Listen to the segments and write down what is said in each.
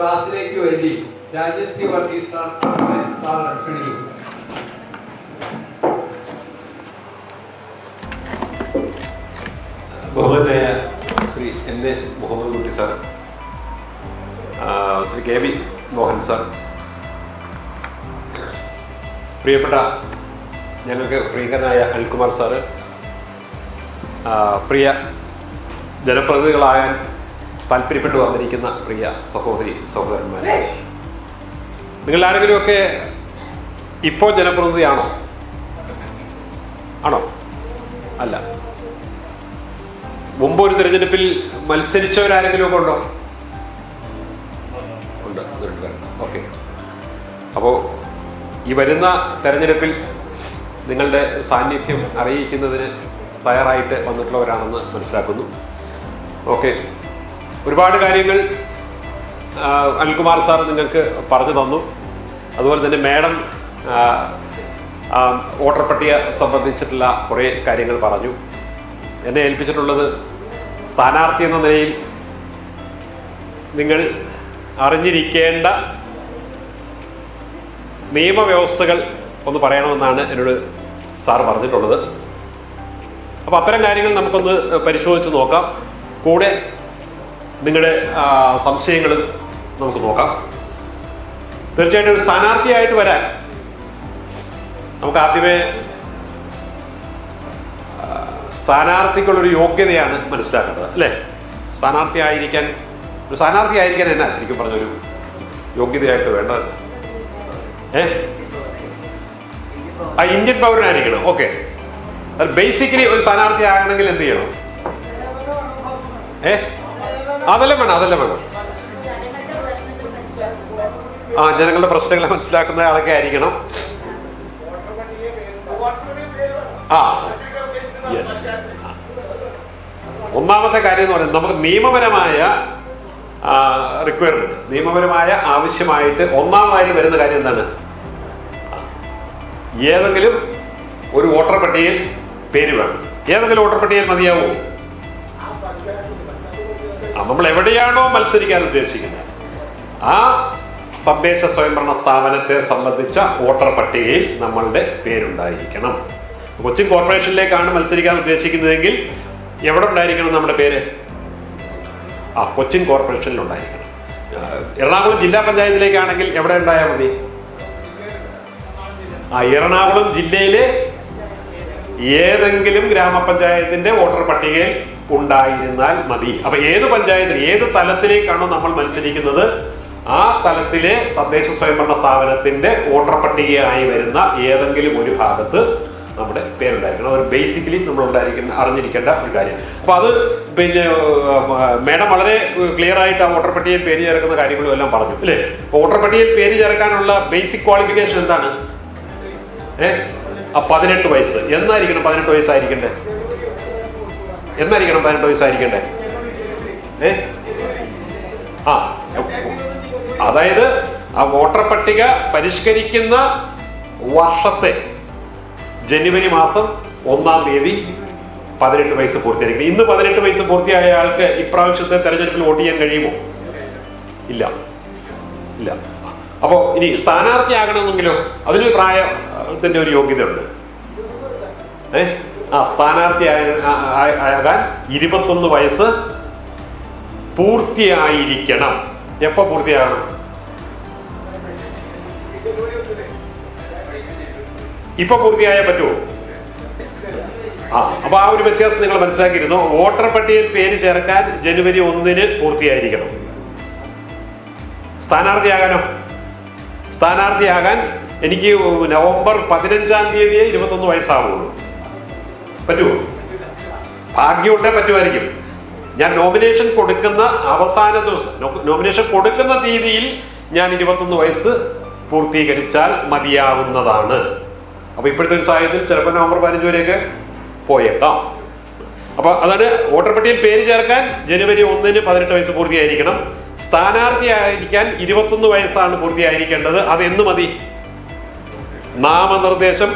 ക്ലാസ്സിലേക്ക് വേണ്ടി രാജശ്രീ വർഗീസ് സാർ ക്ഷണിക്കുന്നു. ബഹുമാനായ Shri N A Muhammad Kutty sir, Shri K V Mohan sir, പ്രിയപ്പെട്ട ഞങ്ങൾക്ക് പ്രിയങ്കരനായ അനിൽകുമാർ സാറ്, പ്രിയ ജനപ്രതിനിധികളാകാൻ താല്പര്യപ്പെട്ടു വന്നിരിക്കുന്ന പ്രിയ സഹോദരി സഹോദരന്മാർ, നിങ്ങൾ ആരെങ്കിലുമൊക്കെ ഇപ്പോൾ ജനപ്രതിനിധിയാണോ? ആണോ? അല്ല. മുമ്പ് ഒരു തിരഞ്ഞെടുപ്പിൽ മത്സരിച്ചവരാരെങ്കിലും ഒക്കെ ഉണ്ടോ? ഉണ്ട്. ഓക്കെ. അപ്പോൾ ഈ വരുന്ന തെരഞ്ഞെടുപ്പിൽ നിങ്ങളുടെ സാന്നിധ്യം അറിയിക്കുന്നതിന് തയ്യാറായിട്ട് വന്നിട്ടുള്ളവരാണെന്ന് മനസ്സിലാക്കുന്നു. ഓക്കെ. ഒരുപാട് കാര്യങ്ങൾ അനിൽകുമാർ സാർ നിങ്ങൾക്ക് പറഞ്ഞു തന്നു. അതുപോലെ തന്നെ മാഡം വോട്ടർ പട്ടിക സംബന്ധിച്ചിട്ടുള്ള കുറേ കാര്യങ്ങൾ പറഞ്ഞു. എന്നെ ഏൽപ്പിച്ചിട്ടുള്ളത് സ്ഥാനാർത്ഥി എന്ന നിലയിൽ നിങ്ങൾ അറിഞ്ഞിരിക്കേണ്ട നിയമവ്യവസ്ഥകൾ ഒന്ന് പറയണമെന്നാണ് എന്നോട് സാർ പറഞ്ഞിട്ടുള്ളത്. അപ്പോൾ അത്തരം കാര്യങ്ങൾ നമുക്കൊന്ന് പരിശോധിച്ച് നോക്കാം. കൂടെ നിങ്ങളുടെ സംശയങ്ങളും നമുക്ക് നോക്കാം. തീർച്ചയായിട്ടും ഒരു സ്ഥാനാർത്ഥിയായിട്ട് വരാൻ നമുക്ക് ആദ്യമേ സ്ഥാനാർത്ഥിക്കുള്ളൊരു യോഗ്യതയാണ് മനസ്സിലാക്കേണ്ടത്, അല്ലേ? സ്ഥാനാർത്ഥി ആയിരിക്കാൻ എന്നാ ശരിക്കും പറഞ്ഞൊരു യോഗ്യതയായിട്ട് വേണ്ടത്? ഇന്ത്യൻ പൗരനായിരിക്കണം. ഓക്കെ. ബേസിക്കലി ഒരു സ്ഥാനാർത്ഥി ആകണമെങ്കിൽ എന്ത് ചെയ്യണം? അതെല്ലാം വേണം. ജനങ്ങളുടെ പ്രശ്നങ്ങളെ മനസ്സിലാക്കുന്ന ആളൊക്കെ ആയിരിക്കണം. യെസ്. ഒന്നാമത്തെ കാര്യം എന്ന് പറയുന്നത് നമുക്ക് നിയമപരമായ റിക്വയർമെന്റ്, നിയമപരമായ ആവശ്യമായിട്ട് ഒന്നാമതായിട്ട് വരുന്ന കാര്യം എന്താണ്? ഏതെങ്കിലും ഒരു വോട്ടർ പട്ടികയിൽ പേര് വേണം. ഏതെങ്കിലും വോട്ടർ പട്ടികയിൽ മതിയാവോ? നമ്മൾ എവിടെയാണോ മത്സരിക്കാൻ ഉദ്ദേശിക്കുന്നത് ആ തദ്ദേശ സ്വയംഭരണ സ്ഥാപനത്തെ സംബന്ധിച്ച വോട്ടർ പട്ടികയിൽ നമ്മളുടെ പേരുണ്ടായിരിക്കണം. കൊച്ചിൻ കോർപ്പറേഷനിലേക്കാണ് മത്സരിക്കാൻ ഉദ്ദേശിക്കുന്നതെങ്കിൽ എവിടെ ഉണ്ടായിരിക്കണം നമ്മുടെ പേര്? കൊച്ചിൻ കോർപ്പറേഷനിൽ ഉണ്ടായിരിക്കണം. എറണാകുളം ജില്ലാ പഞ്ചായത്തിലേക്കാണെങ്കിൽ എവിടെ ഉണ്ടായാൽ മതി? എറണാകുളം ജില്ലയിലെ ഏതെങ്കിലും ഗ്രാമപഞ്ചായത്തിന്റെ വോട്ടർ പട്ടികയിൽ ഉണ്ടായിരുന്നാൽ മതി. അപ്പൊ ഏത് പഞ്ചായത്തിൽ, ഏത് തലത്തിലേക്കാണോ നമ്മൾ മത്സരിക്കുന്നത് ആ തലത്തിലെ തദ്ദേശ സ്വയംഭരണ സ്ഥാപനത്തിന്റെ വോട്ടർ പട്ടികയായി വരുന്ന ഏതെങ്കിലും ഒരു ഭാഗത്ത് നമ്മുടെ പേരുണ്ടായിരിക്കണം. അത് ബേസിക്കലി നമ്മൾ അറിഞ്ഞിരിക്കേണ്ട ഒരു കാര്യം. അപ്പൊ അത് പിന്നെ മാഡം വളരെ ക്ലിയർ ആയിട്ട് ആ വോട്ടർ പട്ടികയിൽ പേര് ചേർക്കുന്ന കാര്യങ്ങളും എല്ലാം പറഞ്ഞു, അല്ലേ? വോട്ടർ പട്ടികയിൽ പേര് ചേർക്കാനുള്ള ബേസിക് ക്വാളിഫിക്കേഷൻ എന്താണ്? 18 വയസ്സ്. എന്നായിരിക്കണം 18 വയസ്സായിരിക്കണ്ടേ? എന്നായിരിക്കണം 18 വയസ്സായിരിക്കണ്ടേ? അതായത് ആ വോട്ടർ പട്ടിക പരിഷ്കരിക്കുന്ന വർഷത്തെ ജനുവരി മാസം 1-ാം തീയതി 18 വയസ്സ് പൂർത്തിയായിരിക്കണം. ഇന്ന് 18 വയസ്സ് പൂർത്തിയായ ആൾക്ക് ഇപ്രാവശ്യത്തെ തെരഞ്ഞെടുപ്പിൽ വോട്ട് ചെയ്യാൻ കഴിയുമോ? ഇല്ല. അപ്പോ ഇനി സ്ഥാനാർത്ഥിയാകണമെങ്കിലോ അതിന് പ്രായത്തിന്റെ ഒരു യോഗ്യത ഉണ്ട്. സ്ഥാനാർത്ഥി ആകാൻ 21 വയസ്സ് പൂർത്തിയായിരിക്കണം. എപ്പോ പൂർത്തിയാകണം? ഇപ്പൊ പൂർത്തിയായാൽ പറ്റുമോ? അപ്പൊ ആ ഒരു വ്യത്യാസം നിങ്ങൾ മനസ്സിലാക്കിയിരുന്നു. വോട്ടർ പട്ടികയിൽ പേര് ചേർക്കാൻ ജനുവരി 1-ന് പൂർത്തിയായിരിക്കണം. സ്ഥാനാർത്ഥിയാകാൻ എനിക്ക് നവംബർ 15-ാം തീയതിയെ 21 വയസ്സാവുള്ളൂ. പറ്റുമോ? ഭാഗ്യമുണ്ടേ പറ്റുമായിരിക്കും. ഞാൻ നോമിനേഷൻ കൊടുക്കുന്ന അവസാന ദിവസം, നോമിനേഷൻ കൊടുക്കുന്ന തീയതിയിൽ ഞാൻ 21 വയസ്സ് പൂർത്തീകരിച്ചാൽ മതിയാവുന്നതാണ്. അപ്പൊ ഇപ്പോഴത്തെ ഒരു സാഹചര്യത്തിൽ ചിലപ്പോൾ നവംബർ 15 വരെയൊക്കെ പോയേക്കാം. അപ്പൊ അതാണ് വോട്ടർ പട്ടികയിൽ പേര് ചേർക്കാൻ ജനുവരി 1-ന് 18 വയസ്സ് പൂർത്തിയായിരിക്കണം. സ്ഥാനാർത്ഥിയായിരിക്കാൻ 21 വയസ്സാണ് പൂർത്തിയായിരിക്കേണ്ടത്. അത് എന്ന് മതി? നാമനിർദ്ദേശം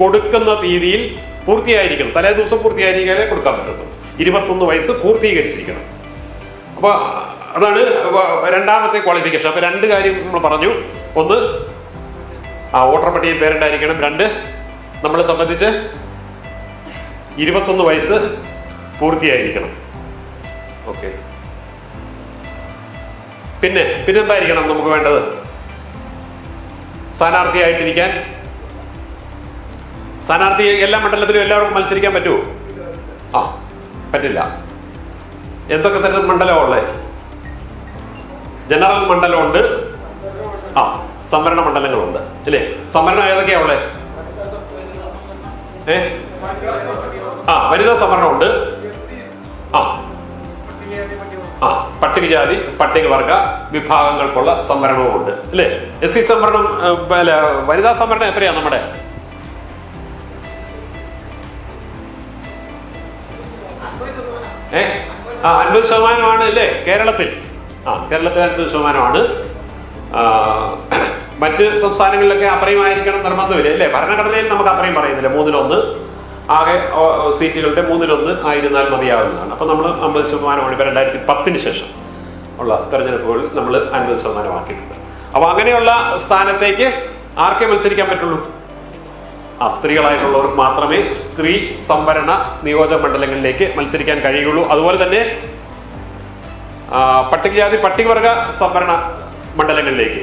കൊടുക്കുന്ന തീയതിയിൽ പൂർത്തിയായിരിക്കണം. തലേ ദിവസം പൂർത്തിയായിരിക്കാനേ കൊടുക്കാൻ പറ്റത്തുള്ളൂ. 21 വയസ്സ് പൂർത്തീകരിച്ചിരിക്കണം. അപ്പൊ അതാണ് രണ്ടാമത്തെ ക്വാളിഫിക്കേഷൻ. അപ്പൊ രണ്ട് കാര്യം നമ്മൾ പറഞ്ഞു. ഒന്ന്, വോട്ടർ പട്ടികയിൽ പേരുണ്ടായിരിക്കണം. രണ്ട്, നമ്മളെ സംബന്ധിച്ച് 21 വയസ്സ് പൂർത്തിയായിരിക്കണം. ഓക്കെ. പിന്നെന്തായിരിക്കണം നമുക്ക് വേണ്ടത്? സ്ഥാനാർത്ഥിയായിട്ടിരിക്കാൻ, സ്ഥാനാർത്ഥി എല്ലാ മണ്ഡലത്തിലും എല്ലാവർക്കും മത്സരിക്കാൻ പറ്റുമോ? പറ്റില്ല. എന്തൊക്കെ തരം മണ്ഡലമാണ് ഉള്ളത്? ജനറൽ മണ്ഡലമുണ്ട്, സംവരണ മണ്ഡലങ്ങളുണ്ട് അല്ലേ? സംവരണം ഏതൊക്കെയാ ഉള്ളത്? വനിതാ സംവരണമുണ്ട്, പട്ടികജാതി പട്ടികവർഗ വിഭാഗങ്ങൾക്കുള്ള സംവരണവും ഉണ്ട് അല്ലേ? SC സംവരണം, വനിതാ സംവരണം എത്രയാണ് നമ്മുടെ? ഏ 50% അല്ലേ കേരളത്തിൽ? കേരളത്തിൽ 50%. മറ്റ് സംസ്ഥാനങ്ങളിലൊക്കെ അത്രയുമായിരിക്കണം നിർബന്ധമില്ല അല്ലേ? ഭരണഘടനയിൽ നമുക്ക് അത്രയും പറയുന്നില്ല. 1/3 ആകെ സീറ്റുകളുടെ 1/3 ആയിരുന്നാൽ മതിയാവുന്നതാണ്. അപ്പൊ നമ്മൾ 50%. ഇപ്പൊ 2010 ശേഷം ഉള്ള തെരഞ്ഞെടുപ്പുകളിൽ നമ്മൾ 50% ആക്കിയിട്ടുണ്ട്. അപ്പൊ അങ്ങനെയുള്ള സ്ഥാനത്തേക്ക് ആർക്കേ മത്സരിക്കാൻ പറ്റുള്ളൂ? സ്ത്രീകളായിട്ടുള്ളവർക്ക് മാത്രമേ സ്ത്രീ സംവരണ നിയോജക മണ്ഡലങ്ങളിലേക്ക് മത്സരിക്കാൻ കഴിയുള്ളൂ. അതുപോലെ തന്നെ പട്ടികജാതി പട്ടികവർഗ സംവരണ മണ്ഡലങ്ങളിലേക്ക്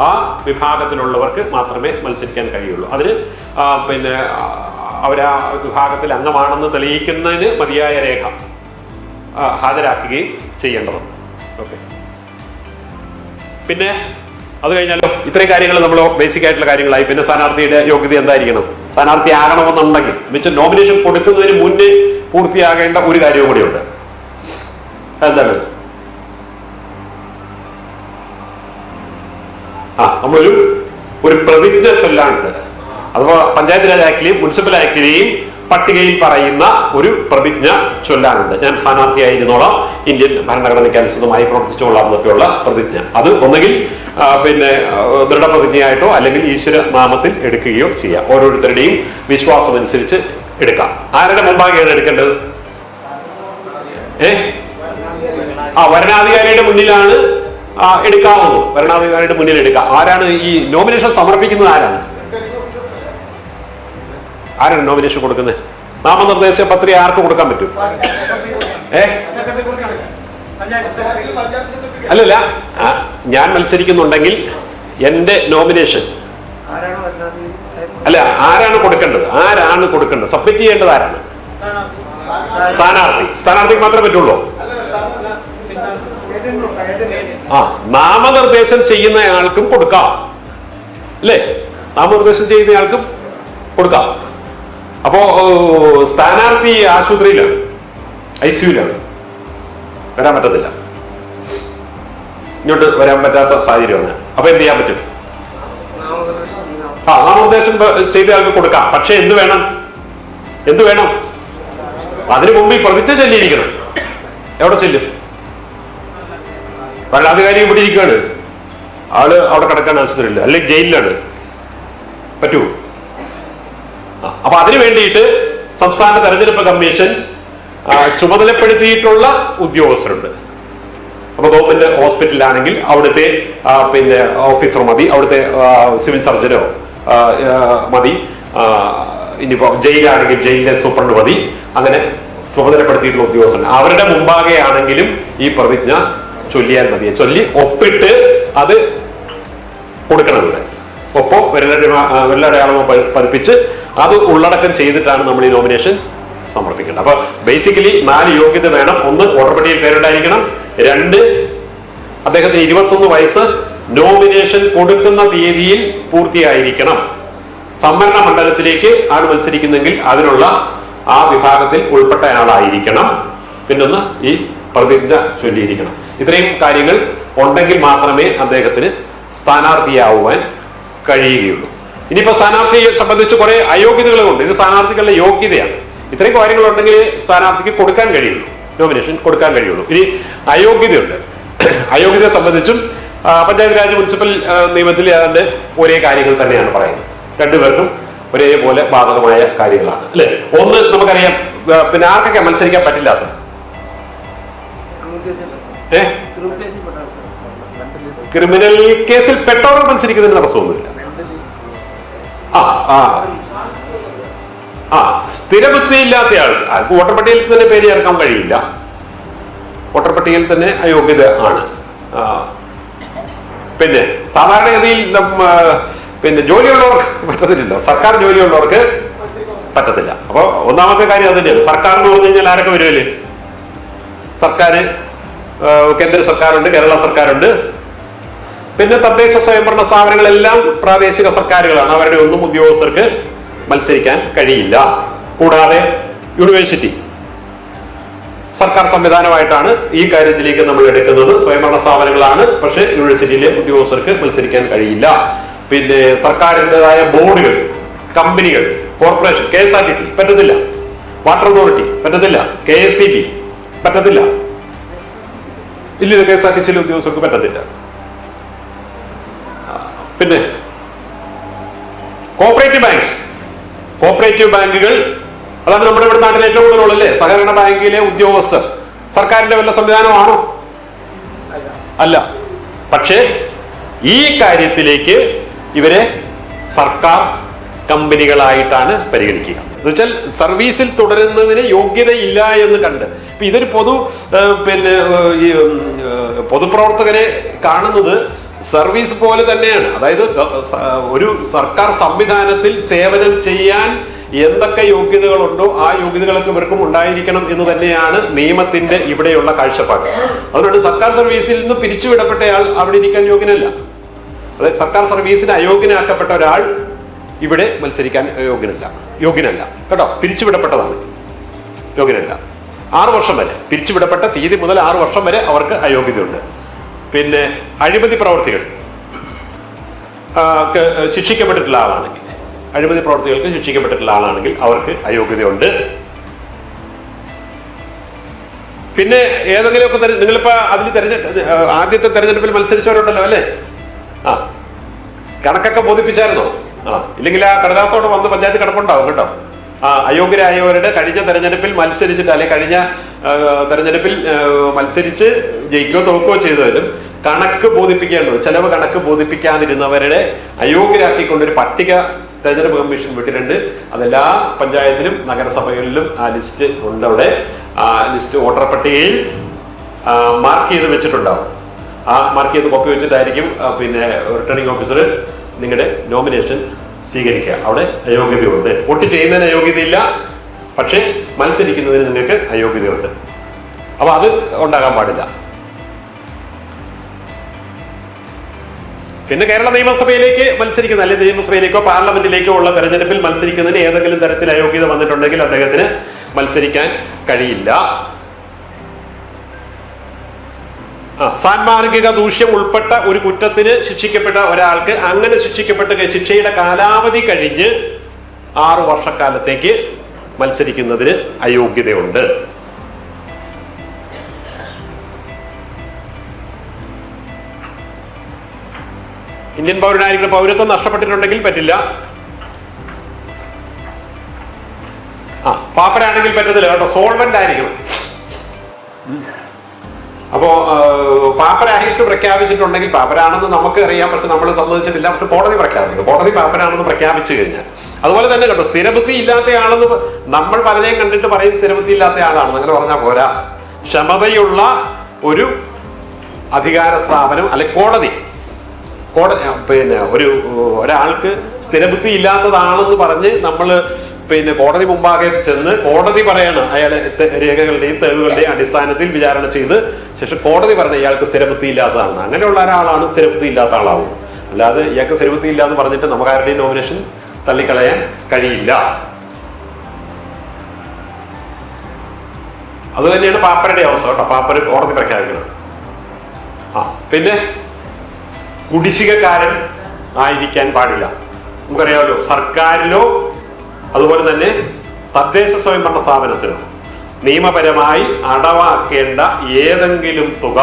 ആ വിഭാഗത്തിലുള്ളവർക്ക് മാത്രമേ മത്സരിക്കാൻ കഴിയുള്ളൂ. അതിന് അവർ ആ വിഭാഗത്തിൽ അംഗമാണെന്ന് തെളിയിക്കുന്നതിന് മതിയായ രേഖ ഹാജരാക്കുകയും ചെയ്യേണ്ടതുണ്ട്. ഓക്കെ. പിന്നെ അത് കഴിഞ്ഞാലോ ഇത്രയും കാര്യങ്ങൾ നമ്മൾ ബേസിക് ആയിട്ടുള്ള കാര്യങ്ങളായി. പിന്നെ സ്ഥാനാർത്ഥിയുടെ യോഗ്യത എന്തായിരിക്കണം? സ്ഥാനാർത്ഥി ആകണമെന്നുണ്ടെങ്കിൽ വെച്ച് നോമിനേഷൻ കൊടുക്കുന്നതിന് മുന്നേ പൂർത്തിയാകേണ്ട ഒരു കാര്യവും കൂടിയുണ്ട്. എന്താണ്? നമ്മളൊരു പ്രതിജ്ഞ ചൊല്ലാനുണ്ട്. അഥവാ പഞ്ചായത്ത് രാജ് ആക്ടിലെയും മുനിസിപ്പൽ ആക്ടിലെയും പട്ടികയിൽ പറയുന്ന ഒരു പ്രതിജ്ഞ ചൊല്ലാനുണ്ട്. ഞാൻ സ്ഥാനാർത്ഥിയായിരുന്നോളാം, ഇന്ത്യൻ ഭരണഘടനയ്ക്ക് അനുസൃതമായി പ്രവർത്തിച്ചോളാം എന്നൊക്കെയുള്ള പ്രതിജ്ഞ. അത് ഒന്നുകിൽ ദൃഢപ്രതിജ്ഞയായിട്ടോ അല്ലെങ്കിൽ ഈശ്വര നാമത്തിൽ എടുക്കുകയോ ചെയ്യാം. ഓരോരുത്തരുടെയും വിശ്വാസം അനുസരിച്ച് എടുക്കാം. ആരുടെ മുമ്പാകെയാണ് എടുക്കേണ്ടത്? വരണാധികാരിയുടെ മുന്നിലാണ് എടുക്കാവുന്നത്. ഭരണാധികാരിയുടെ മുന്നിൽ എടുക്കാം. ആരാണ് ഈ നോമിനേഷൻ സമർപ്പിക്കുന്നത്? ആരാണ് നോമിനേഷൻ കൊടുക്കുന്നത്? നാമനിർദ്ദേശ പത്രിക ആർക്ക് കൊടുക്കാൻ പറ്റും? അല്ലല്ല, ഞാൻ മത്സരിക്കുന്നുണ്ടെങ്കിൽ എന്റെ നോമിനേഷൻ ആരാണ് കൊടുക്കേണ്ടത്? സബ്മിറ്റ് ചെയ്യേണ്ടത് ആരാണ്? സ്ഥാനാർത്ഥിക്ക് മാത്രമേ പറ്റുള്ളൂ. നാമനിർദ്ദേശം ചെയ്യുന്നയാൾക്കും കൊടുക്കാം അല്ലേ? നാമനിർദ്ദേശം ചെയ്യുന്നയാൾക്കും കൊടുക്കാം. അപ്പോ സ്ഥാനാർത്ഥി ആശുപത്രിയിലാണ്, ICUലാണ്, വരാൻ പറ്റത്തില്ല, ഇങ്ങോട്ട് വരാൻ പറ്റാത്ത സാഹചര്യമാണ്. അപ്പൊ എന്ത് ചെയ്യാൻ പറ്റും? നാമനിർദ്ദേശം ചെയ്ത ആൾക്ക് കൊടുക്കാം. പക്ഷെ എന്ത് വേണം? അതിനു മുമ്പ് ഈ പ്രതിജ്ഞ ചൊല്ലിയിരിക്കണം. എവിടെ ചെല്ലും? ഭരണാധികാരി ഇവിടെ ഇരിക്കുകയാണ്, ആള് അവിടെ കിടക്കാണ് ആശുപത്രിയിൽ, അല്ലെങ്കിൽ ജയിലിലാണ്. പറ്റുമോ? അപ്പൊ അതിനു വേണ്ടിയിട്ട് സംസ്ഥാന തെരഞ്ഞെടുപ്പ് കമ്മീഷൻ ചുമതലപ്പെടുത്തിയിട്ടുള്ള ഉദ്യോഗസ്ഥരുണ്ട്. അപ്പൊ ഗവൺമെന്റ് ഹോസ്പിറ്റലാണെങ്കിൽ അവിടുത്തെ ഓഫീസർ മതി, അവിടുത്തെ സിവിൽ സർജനോ മതി, ഇനിയിപ്പോ ജയിലാണെങ്കിൽ ജയിലിലെ സൂപ്രണ്ട് മതി. അങ്ങനെ ചുമതലപ്പെടുത്തിയിട്ടുള്ള ഉദ്യോഗസ്ഥൻ അവരുടെ മുമ്പാകെ ആണെങ്കിലും ഈ പ്രതിജ്ഞ ചൊല്ലിയാൽ മതി. ചൊല്ലി ഒപ്പിട്ട് അത് കൊടുക്കണം. ഇവിടെ ഒപ്പോ വിരലടയാളമോ പതിപ്പിച്ച് അത് ഉള്ളടക്കം ചെയ്തിട്ടാണ് നമ്മൾ ഈ നോമിനേഷൻ സമർപ്പിക്കേണ്ടത്. അപ്പൊ ബേസിക്കലി 4 യോഗ്യത വേണം. 1, വോട്ടർ പട്ടികയിൽ പേരുണ്ടായിരിക്കണം. 2, അദ്ദേഹത്തിന് 21 വയസ്സ് നോമിനേഷൻ കൊടുക്കുന്ന തീയതിയിൽ പൂർത്തിയായിരിക്കണം. സംവരണ മണ്ഡലത്തിലേക്ക് ആണ് മത്സരിക്കുന്നെങ്കിൽ അതിനുള്ള ആ വിഭാഗത്തിൽ ഉൾപ്പെട്ട ആളായിരിക്കണം. പിന്നൊന്ന് ഈ പ്രതിജ്ഞ ചൊല്ലിയിരിക്കണം. ഇത്രയും കാര്യങ്ങൾ ഉണ്ടെങ്കിൽ മാത്രമേ അദ്ദേഹത്തിന് സ്ഥാനാർത്ഥിയാവുവാൻ കഴിയുകയുള്ളൂ. ഇനിയിപ്പോ സ്ഥാനാർത്ഥിയെ സംബന്ധിച്ച് കുറെ അയോഗ്യതകളുണ്ട്. ഇത് സ്ഥാനാർത്ഥികളുടെ യോഗ്യതയാണ്. ഇത്രയും കാര്യങ്ങളുണ്ടെങ്കിൽ സ്ഥാനാർത്ഥിക്ക് കൊടുക്കാൻ കഴിയുള്ളൂ, നോമിനേഷൻ കൊടുക്കാൻ കഴിയുള്ളൂ. ഇനി അയോഗ്യതയുണ്ട്. അയോഗ്യതയെ സംബന്ധിച്ചും പഞ്ചായത്ത് രാജ് മുനിസിപ്പൽ നിയമത്തിൽ ഏതാണ്ട് ഒരേ കാര്യങ്ങൾ തന്നെയാണ് പറയുന്നത്. രണ്ടുപേർക്കും ഒരേപോലെ ബാധകമായ കാര്യങ്ങളാണ് അല്ലെ? ഒന്ന് നമുക്കറിയാം, പിന്നെ ആർക്കൊക്കെ മത്സരിക്കാൻ പറ്റില്ലാത്ത ക്രിമിനൽ കേസിൽ പെട്ടവർ മത്സരിക്കുന്നതിന് തടസ്സമൊന്നുമില്ല. സ്ഥിരബുദ്ധിയില്ലാത്ത ആൾക്ക് വോട്ടർ പട്ടികയിൽ തന്നെ പേര് ചേർക്കാൻ കഴിയില്ല. വോട്ടർ പട്ടികയിൽ തന്നെ അയോഗ്യത ആണ്. പിന്നെ സാധാരണഗതിയിൽ പിന്നെ ജോലിയുള്ളവർക്ക് പറ്റത്തില്ലല്ലോ, സർക്കാർ ജോലിയുള്ളവർക്ക് പറ്റത്തില്ല. അപ്പൊ ഒന്നാമത്തെ കാര്യം അത് തന്നെയാണ്. സർക്കാർ എന്ന് പറഞ്ഞു കഴിഞ്ഞാൽ ആരൊക്കെ വരുമല്ലേ? സർക്കാർ, കേന്ദ്ര സർക്കാരുണ്ട്, കേരള സർക്കാരുണ്ട്, പിന്നെ തദ്ദേശ സ്വയംഭരണ സ്ഥാപനങ്ങളെല്ലാം പ്രാദേശിക സർക്കാരുകളാണ്. അവരുടെ ഒന്നും ഉദ്യോഗസ്ഥർക്ക് മത്സരിക്കാൻ കഴിയില്ല. കൂടാതെ യൂണിവേഴ്സിറ്റി സർക്കാർ സംവിധാനമായിട്ടാണ് ഈ കാര്യത്തിലേക്ക് നമ്മൾ എടുക്കുന്നത്. സ്വയംഭരണ സ്ഥാപനങ്ങളാണ്, പക്ഷെ യൂണിവേഴ്സിറ്റിയിലെ ഉദ്യോഗസ്ഥർക്ക് മത്സരിക്കാൻ കഴിയില്ല. പിന്നെ സർക്കാരിൻ്റെതായ ബോർഡുകൾ, കമ്പനികൾ, കോർപ്പറേഷൻ, KSRTC പറ്റത്തില്ല, വാട്ടർ അതോറിറ്റി പറ്റത്തില്ല, KSEB പറ്റത്തില്ല. ഇല്ല, KSRTCയിലെ ഉദ്യോഗസ്ഥർക്ക് പറ്റത്തില്ല. പിന്നെ കോപ്പറേറ്റീവ് ബാങ്കുകൾ, അതാണ് നമ്മുടെ ഇവിടെ നാട്ടിൽ ഏറ്റവും കൂടുതലുള്ളല്ലേ. സഹകരണ ബാങ്കിലെ ഉദ്യോഗസ്ഥർ സർക്കാരിന്റെ വല്ല സംവിധാനമാണോ? അല്ല. പക്ഷേ ഈ കാര്യത്തിലേക്ക് ഇവരെ സർക്കാർ കമ്പനികളായിട്ടാണ് പരിഗണിക്കുക. എന്ന് വെച്ചാൽ സർവീസിൽ തുടരുന്നതിന് യോഗ്യതയില്ല എന്ന് കണ്ട്. ഇപ്പൊ ഇതൊരു പിന്നെ ഈ പൊതുപ്രവർത്തകരെ കാണുന്നത് സർവീസ് പോലെ തന്നെയാണ്. അതായത് ഒരു സർക്കാർ സംവിധാനത്തിൽ സേവനം ചെയ്യാൻ എന്തൊക്കെ യോഗ്യതകളുണ്ടോ ആ യോഗ്യതകളൊക്കെ ഇവർക്കും ഉണ്ടായിരിക്കണം എന്ന് തന്നെയാണ് നിയമത്തിന്റെ ഇവിടെയുള്ള കാഴ്ചപ്പാട്. അതുകൊണ്ട് സർക്കാർ സർവീസിൽ നിന്ന് പിരിച്ചുവിടപ്പെട്ടയാൾ അവിടെ ഇരിക്കാൻ യോഗ്യനല്ല. അതായത് സർക്കാർ സർവീസിന് അയോഗ്യനാക്കപ്പെട്ട ഒരാൾ ഇവിടെ മത്സരിക്കാൻ യോഗ്യനല്ല കേട്ടോ. പിരിച്ചുവിടപ്പെട്ടതാണ്, യോഗ്യനല്ല. 6 വർഷം വരെ, പിരിച്ചുവിടപ്പെട്ട തീയതി മുതൽ 6 വർഷം വരെ അവർക്ക് അയോഗ്യതയുണ്ട്. പിന്നെ അഴിമതി പ്രവർത്തികൾ ശിക്ഷിക്കപ്പെട്ടിട്ടുള്ള ആളാണെങ്കിൽ, അഴിമതി പ്രവർത്തികൾക്ക് ശിക്ഷിക്കപ്പെട്ടിട്ടുള്ള ആളാണെങ്കിൽ അവർക്ക് അയോഗ്യതയുണ്ട്. പിന്നെ ഏതെങ്കിലുമൊക്കെ നിങ്ങളിപ്പോ അതിൽ ആദ്യത്തെ തെരഞ്ഞെടുപ്പിൽ മത്സരിച്ചവരുണ്ടല്ലോ അല്ലേ? കണക്കൊക്കെ ബോധിപ്പിച്ചായിരുന്നോ? ഇല്ലെങ്കിൽ ആ കടലാസോടെ വന്ന് പഞ്ചായത്ത് കിടപ്പുണ്ടാവും കേട്ടോ. അയോഗ്യരായവരുടെ കഴിഞ്ഞ തെരഞ്ഞെടുപ്പിൽ മത്സരിച്ചിട്ട്, അല്ലെ കഴിഞ്ഞ തെരഞ്ഞെടുപ്പിൽ മത്സരിച്ച് ജയിക്കുകയോ തോക്കുകയോ ചെയ്തവരും കണക്ക് ബോധിപ്പിക്കേണ്ടത്, ചെലവ് കണക്ക് ബോധിപ്പിക്കാതിരുന്നവരുടെ അയോഗ്യരാക്കിക്കൊണ്ടൊരു പട്ടിക തെരഞ്ഞെടുപ്പ് കമ്മീഷൻ വിട്ടിട്ടുണ്ട്. അതെല്ലാ പഞ്ചായത്തിലും നഗരസഭകളിലും ആ ലിസ്റ്റ് ഉണ്ട്. അവിടെ ആ ലിസ്റ്റ് വോട്ടർ പട്ടികയിൽ മാർക്ക് ചെയ്ത് വെച്ചിട്ടുണ്ടാവും. ആ മാർക്ക് ചെയ്ത് കോപ്പി വെച്ചിട്ടായിരിക്കും പിന്നെ റിട്ടേണിംഗ് ഓഫീസർ നിങ്ങളുടെ നോമിനേഷൻ സ്വീകരിക്കുക. അവിടെ അയോഗ്യതയുണ്ട്. വോട്ട് ചെയ്യുന്നതിന് അയോഗ്യതയില്ല, പക്ഷെ മത്സരിക്കുന്നതിന് നിങ്ങൾക്ക് അയോഗ്യതയുണ്ട്. അപ്പൊ അത് ഉണ്ടാകാൻ പാടില്ല. പിന്നെ കേരള നിയമസഭയിലേക്ക് മത്സരിക്കുന്ന, അല്ലെങ്കിൽ നിയമസഭയിലേക്കോ പാർലമെന്റിലേക്കോ ഉള്ള തെരഞ്ഞെടുപ്പിൽ മത്സരിക്കുന്നതിന് ഏതെങ്കിലും തരത്തിൽ അയോഗ്യത വന്നിട്ടുണ്ടെങ്കിൽ അദ്ദേഹത്തിന് മത്സരിക്കാൻ കഴിയില്ല. സാൻമാർഗിക ദൂഷ്യം ഉൾപ്പെട്ട ഒരു കുറ്റത്തിന് ശിക്ഷിക്കപ്പെട്ട ഒരാൾക്ക് അങ്ങനെ ശിക്ഷിക്കപ്പെട്ട ശിക്ഷയുടെ കാലാവധി കഴിഞ്ഞ് 6 വർഷക്കാലത്തേക്ക് മത്സരിക്കുന്നതിന് അയോഗ്യതയുണ്ട്. ഇന്ത്യൻ പൗരനായിരിക്കുന്ന പൗരത്വം നഷ്ടപ്പെട്ടിട്ടുണ്ടെങ്കിൽ പറ്റില്ല. പാപ്പരാണെങ്കിൽ പറ്റത്തില്ല കേട്ടോ, സോൾവെന്റ് ആയിരിക്കണം. അപ്പോ പാപ്പരായിട്ട് പ്രഖ്യാപിച്ചിട്ടുണ്ടെങ്കിൽ, പാപ്പരാണെന്ന് നമുക്ക് അറിയാം, പക്ഷെ നമ്മൾ സമ്മതിച്ചിട്ടില്ല, പക്ഷെ കോടതി പ്രഖ്യാപിക്കുന്നു. കോടതി പാപ്പരാണെന്ന് പ്രഖ്യാപിച്ചു കഴിഞ്ഞാൽ അതുപോലെ തന്നെ കേട്ടോ, സ്ഥിരബുദ്ധി ഇല്ലാത്തയാളെന്ന് നമ്മൾ പലരെയും കണ്ടിട്ട് പറയും സ്ഥിരബുദ്ധി ഇല്ലാത്ത ആളാണെന്ന്. അങ്ങനെ പറഞ്ഞാൽ പോരാ. ക്ഷമതയുള്ള ഒരു അധികാര സ്ഥാപനം അല്ലെ കോടതി, പിന്നെ ഒരാൾക്ക് സ്ഥിരബുദ്ധി ഇല്ലാത്തതാണെന്ന് പറഞ്ഞ് നമ്മൾ പിന്നെ കോടതി മുമ്പാകെ ചെന്ന് കോടതി പറയണം, അയാളെ രേഖകളുടെയും തെളിവുകളുടെയും അടിസ്ഥാനത്തിൽ വിചാരണ ചെയ്ത് ശേഷം കോടതി പറഞ്ഞ ഇയാൾക്ക് സ്ഥിരബുദ്ധി ഇല്ലാത്തതാണ്. അങ്ങനെയുള്ള ഒരാളാണ് സ്ഥിരബുദ്ധി ഇല്ലാത്ത ആളാവും. അല്ലാതെ ഇയാൾക്ക് സ്ഥിരബുദ്ധി ഇല്ല എന്ന് പറഞ്ഞിട്ട് നമുക്കാരുടെയും നോമിനേഷൻ തള്ളിക്കളയാൻ കഴിയില്ല. അത് തന്നെയാണ് പാപ്പരുടെ അവസ്ഥ കേട്ടോ. പാപ്പര് കോടതി പ്രഖ്യാപിക്കുന്നത്. പിന്നെ കുടിശ്ശികക്കാരൻ ആയിരിക്കാൻ പാടില്ല. നമുക്കറിയാമല്ലോ, സർക്കാരിലോ അതുപോലെ തന്നെ തദ്ദേശ സ്വയംഭരണ സ്ഥാപനത്തിനോ നിയമപരമായി അടവാക്കേണ്ട ഏതെങ്കിലും തുക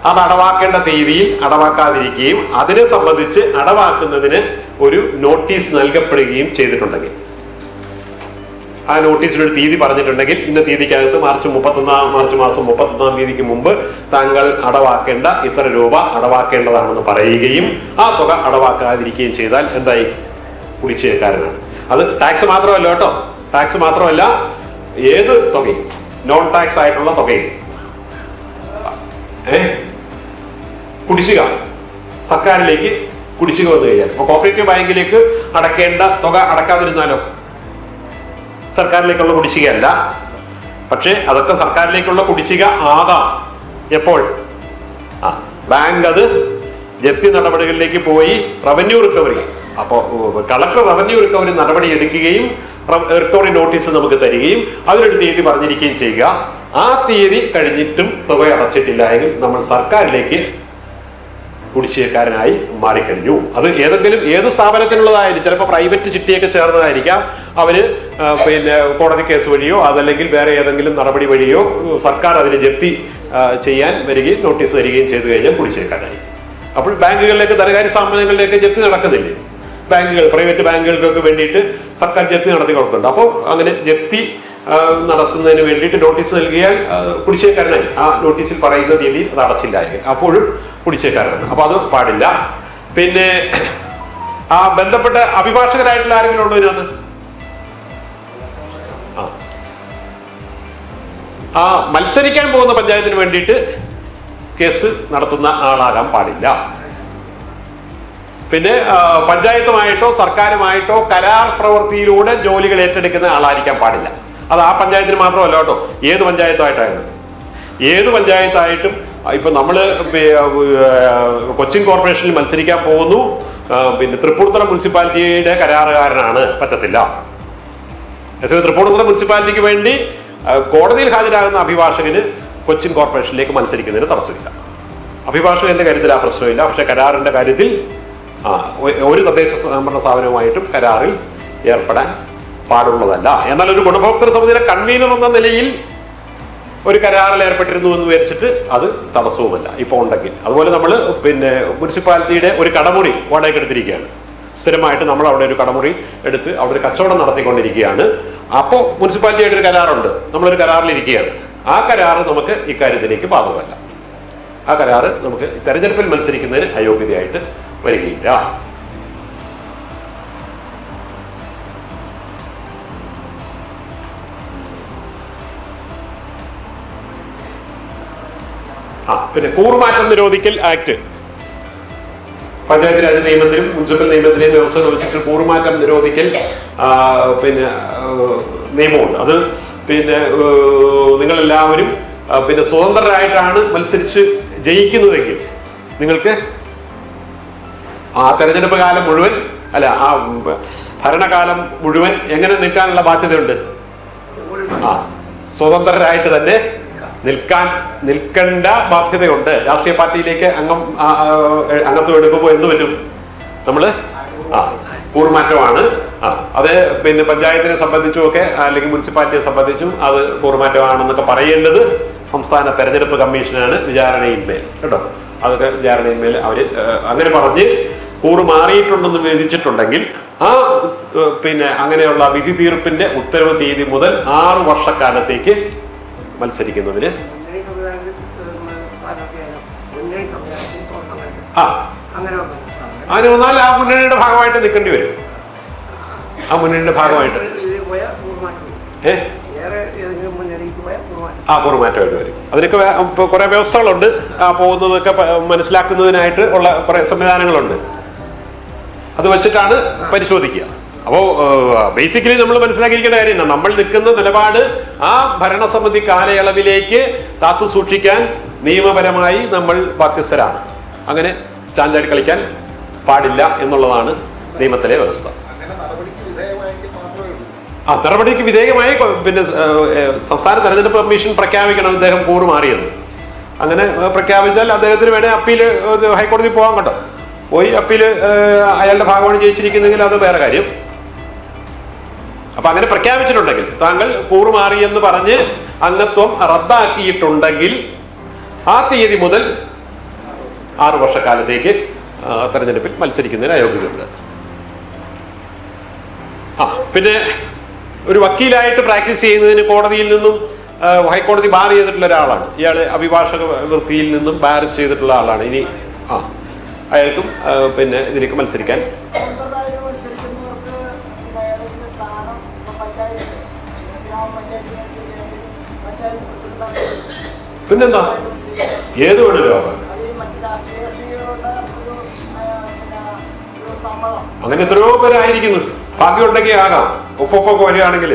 അത് അടവാക്കേണ്ട തീയതിയിൽ അടവാക്കാതിരിക്കുകയും അതിനെ സംബന്ധിച്ച് അടവാക്കുന്നതിന് ഒരു നോട്ടീസ് നൽകപ്പെടുകയും ചെയ്തിട്ടുണ്ടെങ്കിൽ, ആ നോട്ടീസിലൊരു തീയതി പറഞ്ഞിട്ടുണ്ടെങ്കിൽ ഇന്ന തീയതിക്കകത്ത് മാർച്ച് മാസം 31 തീയതിക്ക് മുമ്പ് താങ്കൾ അടവാക്കേണ്ട ഇത്ര രൂപ അടവാക്കേണ്ടതാണെന്ന് പറയുകയും ആ തുക അടവാക്കാതിരിക്കുകയും ചെയ്താൽ എന്തായി? കുടിശ്ശികക്കാരനാണ്. അത് ടാക്സ് മാത്രമല്ല കേട്ടോ, ടാക്സ് മാത്രമല്ല, ഏത് തുകയും, നോൺ ടാക്സ് ആയിട്ടുള്ള തുകയും കുടിശ്ശിക സർക്കാരിലേക്ക് കുടിശ്ശിക വന്നു കഴിഞ്ഞാൽ, ഇപ്പൊ കോപ്പറേറ്റീവ് ബാങ്കിലേക്ക് അടക്കേണ്ട തുക അടക്കാതിരുന്നാലോ? സർക്കാരിലേക്കുള്ള കുടിശ്ശികയല്ല, പക്ഷേ അതൊക്കെ സർക്കാരിലേക്കുള്ള കുടിശ്ശിക ആകാം. എപ്പോൾ? ബാങ്ക് അത് ജപ്തി നടപടികളിലേക്ക് പോയി റവന്യൂ റിക്കവറി, അപ്പോൾ കളക്ടർ റവന്യൂ റിക്കവറി നടപടി എടുക്കുകയും റിക്കവറി നോട്ടീസ് നമുക്ക് തരികയും അതിനൊരു തീയതി പറഞ്ഞിരിക്കുകയും ചെയ്യുക. ആ തീയതി കഴിഞ്ഞിട്ടും തുക അടച്ചിട്ടില്ല എങ്കിൽ നമ്മൾ സർക്കാരിലേക്ക് കുടിശ്ശികക്കാരനായി മാറിക്കഴിഞ്ഞു. അത് ഏത് സ്ഥാപനത്തിനുള്ളതായാലും, ചിലപ്പോൾ പ്രൈവറ്റ് ചിട്ടിയൊക്കെ ചേർന്നതായിരിക്കാം, അവര് പിന്നെ കോടതി കേസ് വഴിയോ അതല്ലെങ്കിൽ വേറെ ഏതെങ്കിലും നടപടി വഴിയോ സർക്കാർ അതിന് ജപ്തി ചെയ്യാൻ വരികയും നോട്ടീസ് തരികയും ചെയ്തു കഴിഞ്ഞാൽ കുടിശ്ശികക്കാരായി. അപ്പോൾ ബാങ്കുകളിലേക്ക്, ധനകാര്യ സ്ഥാപനങ്ങളിലേക്ക് ജപ്തി നടക്കുന്നില്ലേ? പ്രൈവറ്റ് ബാങ്കുകൾക്കൊക്കെ വേണ്ടിയിട്ട് സർക്കാർ ജപ്തി നടത്തി കൊടുക്കുന്നുണ്ട്. അപ്പോൾ അങ്ങനെ ജപ്തി നടത്തുന്നതിന് വേണ്ടിയിട്ട് നോട്ടീസ് നൽകിയാൽ കുടിശ്ശികക്കാരനായി. ആ നോട്ടീസിൽ പറയുന്ന തീയതി അത് അടച്ചില്ല എങ്കിൽ അപ്പോഴും കുടിശ്ശികക്കാരനാണ്. അപ്പൊ അത് പാടില്ല. പിന്നെ ആ ബന്ധപ്പെട്ട അഭിഭാഷകരായിട്ടുള്ള ആരെങ്കിലും ഉണ്ടോ ഇതിനകത്ത്? ആ മത്സരിക്കാൻ പോകുന്ന പഞ്ചായത്തിന് വേണ്ടിയിട്ട് കേസ് നടത്തുന്ന ആളാകാൻ പാടില്ല. പിന്നെ പഞ്ചായത്തുമായിട്ടോ സർക്കാരുമായിട്ടോ കരാർ പ്രവൃത്തിയിലൂടെ ജോലികൾ ഏറ്റെടുക്കുന്ന ആളായിരിക്കാൻ പാടില്ല. അത് ആ പഞ്ചായത്തിന് മാത്രമല്ല കേട്ടോ, ഏത് പഞ്ചായത്തായിട്ടായിരുന്നു, ഏത് പഞ്ചായത്തായിട്ടും. ഇപ്പൊ നമ്മള് കൊച്ചിൻ കോർപ്പറേഷനിൽ മത്സരിക്കാൻ പോകുന്നു, പിന്നെ തൃപ്പൂണിത്തുറ മുനിസിപ്പാലിറ്റിയുടെ കരാറുകാരനാണ്, പറ്റത്തില്ല. തൃപ്പൂണിത്തുറ മുനിസിപ്പാലിറ്റിക്ക് വേണ്ടി കോടതിയിൽ ഹാജരാകുന്ന അഭിഭാഷകന് കൊച്ചിൻ കോർപ്പറേഷനിലേക്ക് മത്സരിക്കുന്നതിന് തടസ്സമില്ല. അഭിഭാഷകന്റെ കാര്യത്തിൽ ആ പ്രശ്നമില്ല. പക്ഷെ കരാറിന്റെ കാര്യത്തിൽ ഒരു തദ്ദേശ സ്വയംഭരണ സ്ഥാപനവുമായിട്ടും കരാറിൽ ഏർപ്പെടാൻ പാടുള്ളതല്ല. എന്നാൽ ഒരു ഗുണഭോക്തൃ സമിതിയുടെ കൺവീനർ എന്ന നിലയിൽ ഒരു കരാറിൽ ഏർപ്പെട്ടിരുന്നു എന്ന് വിചാരിച്ചിട്ട് അത് തടസ്സവുമല്ല ഇപ്പോൾ ഉണ്ടെങ്കിൽ. അതുപോലെ നമ്മൾ പിന്നെ മുനിസിപ്പാലിറ്റിയുടെ ഒരു കടമുറി വാടകയ്ക്ക് എടുത്തിരിക്കുകയാണ്. സ്ഥിരമായിട്ട് നമ്മൾ അവിടെ ഒരു കടമുറി എടുത്ത് അവിടെ ഒരു കച്ചവടം നടത്തിക്കൊണ്ടിരിക്കുകയാണ്. അപ്പോൾ മുനിസിപ്പാലിറ്റിയായിട്ട് ഒരു കരാറുണ്ട്, നമ്മളൊരു കരാറിലിരിക്കുകയാണ്. ആ കരാറ് നമുക്ക് ഇക്കാര്യത്തിലേക്ക് ബാധകമല്ല. ആ കരാറ് നമുക്ക് തെരഞ്ഞെടുപ്പിൽ മത്സരിക്കുന്നതിന് അയോഗ്യതയായിട്ട് വരികയില്ല. പിന്നെ കൂറുമാറ്റം നിരോധിക്കൽ ആക്ട്, പഞ്ചായത്ത് രാജ് നിയമത്തിലും മുനിസിപ്പൽ നിയമത്തിലെയും വ്യവസ്ഥ വെച്ചിട്ട് കൂറുമാറ്റം നിരോധിക്കൽ പിന്നെ നിയമമുണ്ട്. അത് പിന്നെ നിങ്ങളെല്ലാവരും പിന്നെ സ്വതന്ത്രരായിട്ടാണ് മത്സരിച്ച് ജയിക്കുന്നതെങ്കിൽ നിങ്ങൾക്ക് ആ തെരഞ്ഞെടുപ്പ് കാലം മുഴുവൻ ആ ഭരണകാലം മുഴുവൻ എങ്ങനെ നിൽക്കാനുള്ള ബാധ്യതയുണ്ട്? സ്വതന്ത്രരായിട്ട് തന്നെ നിൽക്കേണ്ട ബാധ്യതയുണ്ട്. രാഷ്ട്രീയ പാർട്ടിയിലേക്ക് അംഗത്വം എടുക്കുമ്പോൾ എന്ത് പറ്റും? നമ്മള് കൂറുമാറ്റമാണ്. അത് പിന്നെ പഞ്ചായത്തിനെ സംബന്ധിച്ചും ഒക്കെ അല്ലെങ്കിൽ മുനിസിപ്പാലിറ്റിയെ സംബന്ധിച്ചും അത് കൂറുമാറ്റമാണെന്നൊക്കെ പറയേണ്ടത് സംസ്ഥാന തെരഞ്ഞെടുപ്പ് കമ്മീഷനാണ് വിചാരണയിന്മേൽ കേട്ടോ. അതൊക്കെ വിചാരണയിന്മേൽ അവര് അങ്ങനെ പറഞ്ഞ് കൂറ് മാറിയിട്ടുണ്ടെന്ന് വിധിച്ചിട്ടുണ്ടെങ്കിൽ ആ പിന്നെ അങ്ങനെയുള്ള വിധി തീർപ്പിന്റെ ഉത്തരവ് തീയതി മുതൽ 6 വർഷക്കാലത്തേക്ക് മത്സരിക്കുന്നതിന് അങ്ങനെ വന്നാൽ ആ മുന്നണിയുടെ ഭാഗമായിട്ട് നിൽക്കേണ്ടി വരും. ആ മുന്നണിയുടെ ഭാഗമായിട്ട് കൂറുമാറ്റമായിട്ട് വരും. അതിനൊക്കെ കുറെ വ്യവസ്ഥകളുണ്ട്. പോകുന്നതൊക്കെ മനസ്സിലാക്കുന്നതിനായിട്ട് ഉള്ള കുറെ സംവിധാനങ്ങളുണ്ട്. അത് വെച്ചിട്ടാണ് പരിശോധിക്കുക. അപ്പോൾ ബേസിക്കലി നമ്മൾ മനസ്സിലാക്കിയിരിക്കേണ്ട കാര്യം എന്താ? നമ്മൾ നിൽക്കുന്ന നിലപാട് ആ ഭരണസമിതി കാലയളവിലേക്ക് കാത്തു സൂക്ഷിക്കാൻ നിയമപരമായി നമ്മൾ ബാധ്യസ്ഥരാണ്. അങ്ങനെ ചാഞ്ചാടി കളിക്കാൻ പാടില്ല എന്നുള്ളതാണ് നിയമത്തിലെ വ്യവസ്ഥ. നടപടിക്ക് വിധേയമായി പിന്നെ സംസ്ഥാന തെരഞ്ഞെടുപ്പ് കമ്മീഷൻ പ്രഖ്യാപിക്കണം അദ്ദേഹം കൂറ് മാറിയെന്ന്. അങ്ങനെ പ്രഖ്യാപിച്ചാൽ അദ്ദേഹത്തിന് വേണേൽ അപ്പീൽ ഹൈക്കോടതി പോകാൻ കേട്ടോ. പോയി അപ്പീല് അയാളുടെ ഭാഗമാണ് ജയിച്ചിരിക്കുന്നെങ്കിൽ അത് വേറെ കാര്യം. അപ്പൊ അങ്ങനെ പ്രഖ്യാപിച്ചിട്ടുണ്ടെങ്കിൽ, താങ്കൾ കൂറ് മാറിയെന്ന് പറഞ്ഞ് അംഗത്വം റദ്ദാക്കിയിട്ടുണ്ടെങ്കിൽ ആ തീയതി മുതൽ 6 വർഷക്കാലത്തേക്ക് തെരഞ്ഞെടുപ്പിൽ മത്സരിക്കുന്നതിന് അയോഗ്യതയുണ്ട്. പിന്നെ ഒരു വക്കീലായിട്ട് പ്രാക്ടീസ് ചെയ്യുന്നതിന് കോടതിയിൽ നിന്നും ഹൈക്കോടതി ബാർ ചെയ്തിട്ടുള്ള ഒരാളാണ്. ഇയാൾ അഭിഭാഷക വൃത്തിയിൽ നിന്നും ബാർ ചെയ്തിട്ടുള്ള ആളാണ്. ഇനി അയാൾക്കും പിന്നെ ഇതിലേക്ക് മത്സരിക്കാൻ പിന്നെന്താ ഏത് വേണമല്ലോ അങ്ങനെ എത്രയോ പേരായിരിക്കുന്നു. ഭാഗ്യമുണ്ടെങ്കിൽ ആകാം. ഒപ്പൊക്കെ വരികയാണെങ്കിൽ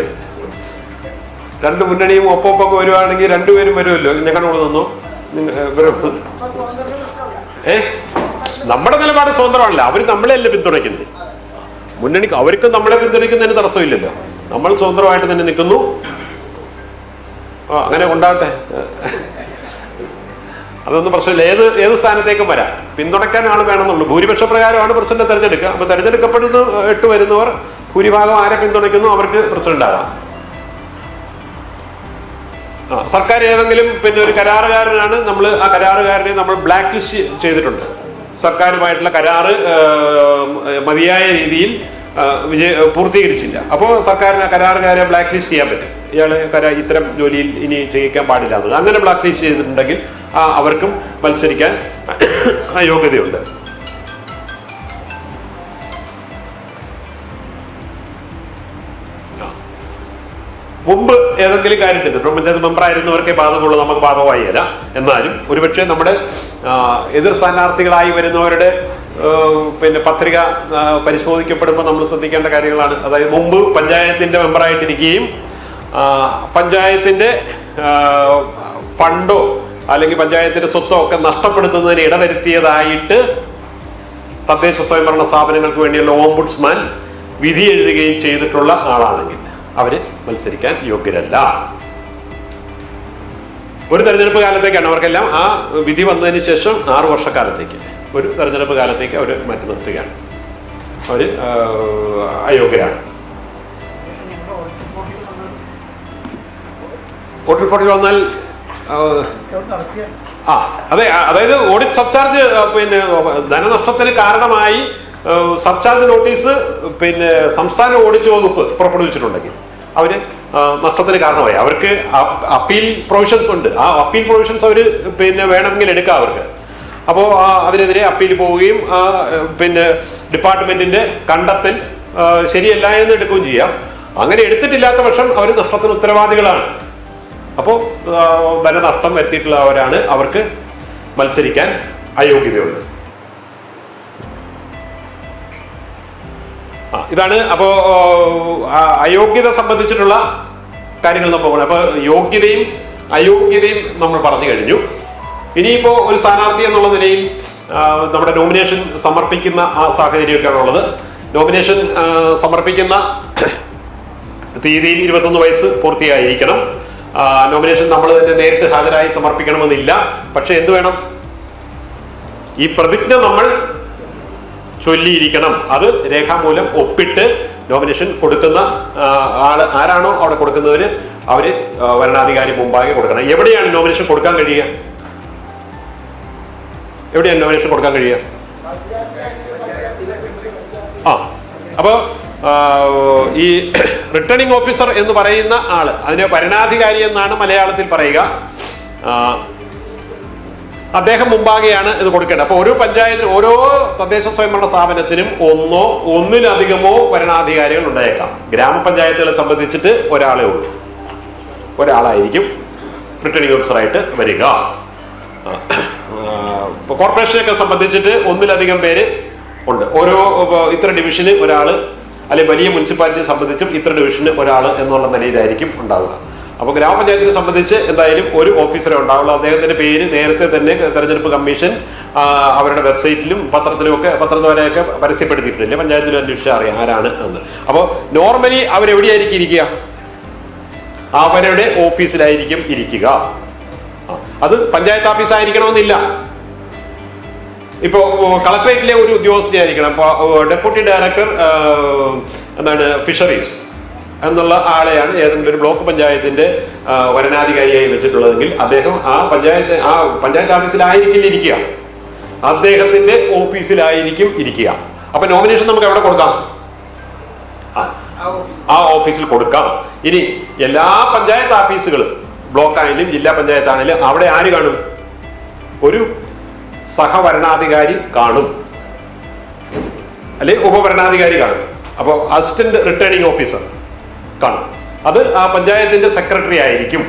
രണ്ട് മുന്നണിയും ഒപ്പൊക്കെ വരുവാണെങ്കിൽ രണ്ടുപേരും വരുമല്ലോ. ഞങ്ങളുടെ കൂടെ നിന്നു നമ്മുടെ നിലപാട് സ്വതന്ത്രമാണല്ലോ. അവർ നമ്മളെയല്ല പിന്തുണയ്ക്കുന്നത്. മുന്നണിക്ക് അവർക്ക് നമ്മളെ പിന്തുണയ്ക്കുന്നതിന് തടസ്സമില്ലല്ലോ. നമ്മൾ സ്വതന്ത്രമായിട്ട് തന്നെ നിൽക്കുന്നു. അങ്ങനെ ഉണ്ടാകട്ടെ, അതൊന്നും പ്രശ്നമില്ല. ഏത് സ്ഥാനത്തേക്കും വരാം. പിന്തുണയ്ക്കാൻ ആൾ വേണമെന്നുള്ളൂ. ഭൂരിപക്ഷ പ്രകാരമാണ് പ്രസിഡന്റ് തെരഞ്ഞെടുക്കുക. അപ്പൊ തെരഞ്ഞെടുക്കപ്പെടുന്ന 8 വരുന്നവർ ഭൂരിഭാഗം ആരെ പിന്തുണയ്ക്കുന്നു അവർക്ക് പ്രസിഡന്റ് ആകാം. സർക്കാർ ഏതെങ്കിലും പിന്നെ ഒരു കരാറുകാരനാണ്, നമ്മൾ ആ കരാറുകാരനെ നമ്മൾ ബ്ലാക്ക് ലിസ്റ്റ് ചെയ്തിട്ടുണ്ട്. സർക്കാരുമായിട്ടുള്ള കരാറ് മതിയായ രീതിയിൽ പൂർത്തീകരിച്ചില്ല. അപ്പോൾ സർക്കാരിന് കരാറുകാരെ ബ്ലാക്ക് ലിസ്റ്റ് ചെയ്യാൻ പറ്റും. ഇയാള് ഇത്തരം ജോലിയിൽ ഇനി ചെയ്യിക്കാൻ പാടില്ല എന്നത്. അങ്ങനെ ബ്ലാക്ക് ലിസ്റ്റ് ചെയ്തിട്ടുണ്ടെങ്കിൽ അവർക്കും മത്സരിക്കാൻ യോഗ്യതയുണ്ട്. മുമ്പ് ഏതെങ്കിലും കാര്യത്തിൽ പഞ്ചായത്ത് മെമ്പറായിരുന്നവർക്കേ ബാധകമുള്ളൂ, നമുക്ക് ബാധകമായില്ല. എന്നാലും ഒരുപക്ഷെ നമ്മുടെ എതിർ സ്ഥാനാർത്ഥികളായി വരുന്നവരുടെ പിന്നെ പത്രിക പരിശോധിക്കപ്പെടുമ്പോൾ നമ്മൾ ശ്രദ്ധിക്കേണ്ട കാര്യങ്ങളാണ്. അതായത് മുമ്പ് പഞ്ചായത്തിന്റെ മെമ്പറായിട്ടിരിക്കുകയും പഞ്ചായത്തിന്റെ ഫണ്ടോ അല്ലെങ്കിൽ പഞ്ചായത്തിന്റെ സ്വത്തോ ഒക്കെ നഷ്ടപ്പെടുത്തുന്നതിന് ഇടവരുത്തിയതായിട്ട് തദ്ദേശ സ്വയംഭരണ സ്ഥാപനങ്ങൾക്ക് വേണ്ടിയുള്ള ഓംബുഡ്സ്മാൻ വിധി എഴുതുകയും ചെയ്തിട്ടുള്ള ആളാണെങ്കിൽ അവര് മത്സരിക്കാൻ യോഗ്യരല്ല. ഒരു തെരഞ്ഞെടുപ്പ് കാലത്തേക്കാണ് അവർക്കെല്ലാം ആ വിധി വന്നതിന് ശേഷം 6 വർഷക്കാലത്തേക്ക് ഒരു തെരഞ്ഞെടുപ്പ് കാലത്തേക്ക് അവർ മാറ്റി നിർത്തുകയാണ്. അവര് അയോഗ്യരാണ്. വോട്ട് റിപ്പോർട്ടിൽ വന്നാൽ അതെ, അതായത് ഓഡിറ്റ് സർചാർജ് പിന്നെ ധനനഷ്ടത്തിന് കാരണമായി സർചാർജ് നോട്ടീസ് പിന്നെ സംസ്ഥാന ഓഡിറ്റ് വകുപ്പ് പുറപ്പെടുവിച്ചിട്ടുണ്ടെങ്കിൽ അവര് നഷ്ടത്തിന് കാരണമായി. അവർക്ക് അപ്പീൽ പ്രൊവിഷൻസ് ഉണ്ട്. ആ അപ്പീൽ പ്രൊവിഷൻസ് അവർ പിന്നെ വേണമെങ്കിൽ എടുക്കാം അവർക്ക്. അപ്പോൾ അതിനെതിരെ അപ്പീൽ പോവുകയും പിന്നെ ഡിപ്പാർട്ട്മെന്റിന്റെ കണ്ടെത്തൽ ശരിയല്ല എന്ന് എടുക്കുകയും ചെയ്യാം. അങ്ങനെ എടുത്തിട്ടില്ലാത്ത പക്ഷം അവർ നഷ്ടത്തിന് ഉത്തരവാദികളാണ്. അപ്പോൾ ധനനഷ്ടം വരുത്തിയിട്ടുള്ളവരാണ്, അവർക്ക് മത്സരിക്കാൻ അയോഗ്യതയുണ്ട്. ഇതാണ് അപ്പോ അയോഗ്യത സംബന്ധിച്ചിട്ടുള്ള കാര്യങ്ങൾ നമ്മൾ പോകണം. അപ്പൊ യോഗ്യതയും അയോഗ്യതയും നമ്മൾ പറഞ്ഞു കഴിഞ്ഞു. ഇനിയിപ്പോ ഒരു സ്ഥാനാർത്ഥി എന്നുള്ള നിലയിൽ നമ്മുടെ നോമിനേഷൻ സമർപ്പിക്കുന്ന ആ സാഹചര്യമൊക്കെയാണ് ഉള്ളത്. നോമിനേഷൻ സമർപ്പിക്കുന്ന തീയതിയിൽ 21 വയസ്സ് പൂർത്തിയായിരിക്കണം. നോമിനേഷൻ നമ്മൾ തന്നെ നേരിട്ട് ഹാജരായി സമർപ്പിക്കണമെന്നില്ല. പക്ഷെ എന്ത് വേണം? ഈ പ്രതിജ്ഞ നമ്മൾ ചൊല്ലിയിരിക്കണം. അത് രേഖാമൂലം ഒപ്പിട്ട് നോമിനേഷൻ കൊടുക്കുന്ന ആരാണോ അവിടെ കൊടുക്കുന്നവര് അവര് വരണാധികാരി മുമ്പാകെ കൊടുക്കണം. എവിടെയാണ് നോമിനേഷൻ കൊടുക്കാൻ കഴിയുക? എവിടെയാണ് നോമിനേഷൻ കൊടുക്കാൻ കഴിയുക? അപ്പോ ഈ റിട്ടേണിംഗ് ഓഫീസർ എന്ന് പറയുന്ന ആള്, അതിനെ വരണാധികാരി എന്നാണ് മലയാളത്തിൽ പറയുക. അദ്ദേഹം മുമ്പാകെയാണ് ഇത് കൊടുക്കേണ്ടത്. അപ്പൊ ഓരോ പഞ്ചായത്തിനും ഓരോ തദ്ദേശ സ്വയംഭരണ സ്ഥാപനത്തിനും ഒന്നിലധികമോ വരണാധികാരികൾ ഉണ്ടായേക്കാം. ഗ്രാമപഞ്ചായത്തുകളെ സംബന്ധിച്ചിട്ട് ഒരാളേ ഉള്ളൂ, ഒരാളായിരിക്കും റിട്ടേണിംഗ് ഓഫീസറായിട്ട് വരിക. കോർപ്പറേഷനെയൊക്കെ സംബന്ധിച്ചിട്ട് ഒന്നിലധികം പേര് ഉണ്ട്. ഓരോ ഇത്ര ഡിവിഷന് ഒരാള്, അല്ലെങ്കിൽ വലിയ മുനിസിപ്പാലിറ്റിയെ സംബന്ധിച്ചും ഇത്ര ഡിവിഷന് ഒരാൾ എന്നുള്ള നിലയിലായിരിക്കും ഉണ്ടാവുക. അപ്പോൾ ഗ്രാമപഞ്ചായത്തിനെ സംബന്ധിച്ച് എന്തായാലും ഒരു ഓഫീസറെ ഉണ്ടാവുള്ളൂ. അദ്ദേഹത്തിന്റെ പേര് നേരത്തെ തന്നെ തെരഞ്ഞെടുപ്പ് കമ്മീഷൻ അവരുടെ വെബ്സൈറ്റിലും പത്രത്തിലും ഒക്കെ പത്രദ്വാരയൊക്കെ പരസ്യപ്പെടുത്തിയിട്ടില്ലേ, പഞ്ചായത്തിലും അന്വേഷിച്ചാൽ അറിയാം ആരാണ് എന്ന്. അപ്പോൾ നോർമലി അവരെവിടെയായിരിക്കും ഇരിക്കുക? അവരുടെ ഓഫീസിലായിരിക്കും ഇരിക്കുക. അത് പഞ്ചായത്ത് ഓഫീസ് ആയിരിക്കണമെന്നില്ല. ഇപ്പോ കളക്ടറേറ്റിലെ ഒരു ഉദ്യോഗസ്ഥനായിരിക്കണം. ഡെപ്യൂട്ടി ഡയറക്ടർ എന്താണ് ഫിഷറീസ് എന്നുള്ള ആളെയാണ് ഏതെങ്കിലും ഒരു ബ്ലോക്ക് പഞ്ചായത്തിന്റെ വരണാധികാരിയായി വെച്ചിട്ടുള്ളതെങ്കിൽ അദ്ദേഹം ആ പഞ്ചായത്ത് ഓഫീസിലായിരിക്കില്ല ഇരിക്കുക, അദ്ദേഹത്തിന്റെ ഓഫീസിലായിരിക്കും ഇരിക്കുക. അപ്പൊ നോമിനേഷൻ നമുക്ക് എവിടെ കൊടുക്കാം? ആ ഓഫീസിൽ കൊടുക്കാം. ഇനി എല്ലാ പഞ്ചായത്ത് ഓഫീസുകളും ബ്ലോക്ക് ആയാലും ജില്ലാ പഞ്ചായത്ത് ആണെങ്കിലും അവിടെ ആര് കാണും? ഒരു സഹവരണാധികാരി കാണും, അല്ലെങ്കിൽ ഉപഭരണാധികാരി കാണും. അപ്പോൾ അസിസ്റ്റന്റ് റിട്ടേണിംഗ് ഓഫീസർ കാണും. അത് ആ പഞ്ചായത്തിന്റെ സെക്രട്ടറി ആയിരിക്കും.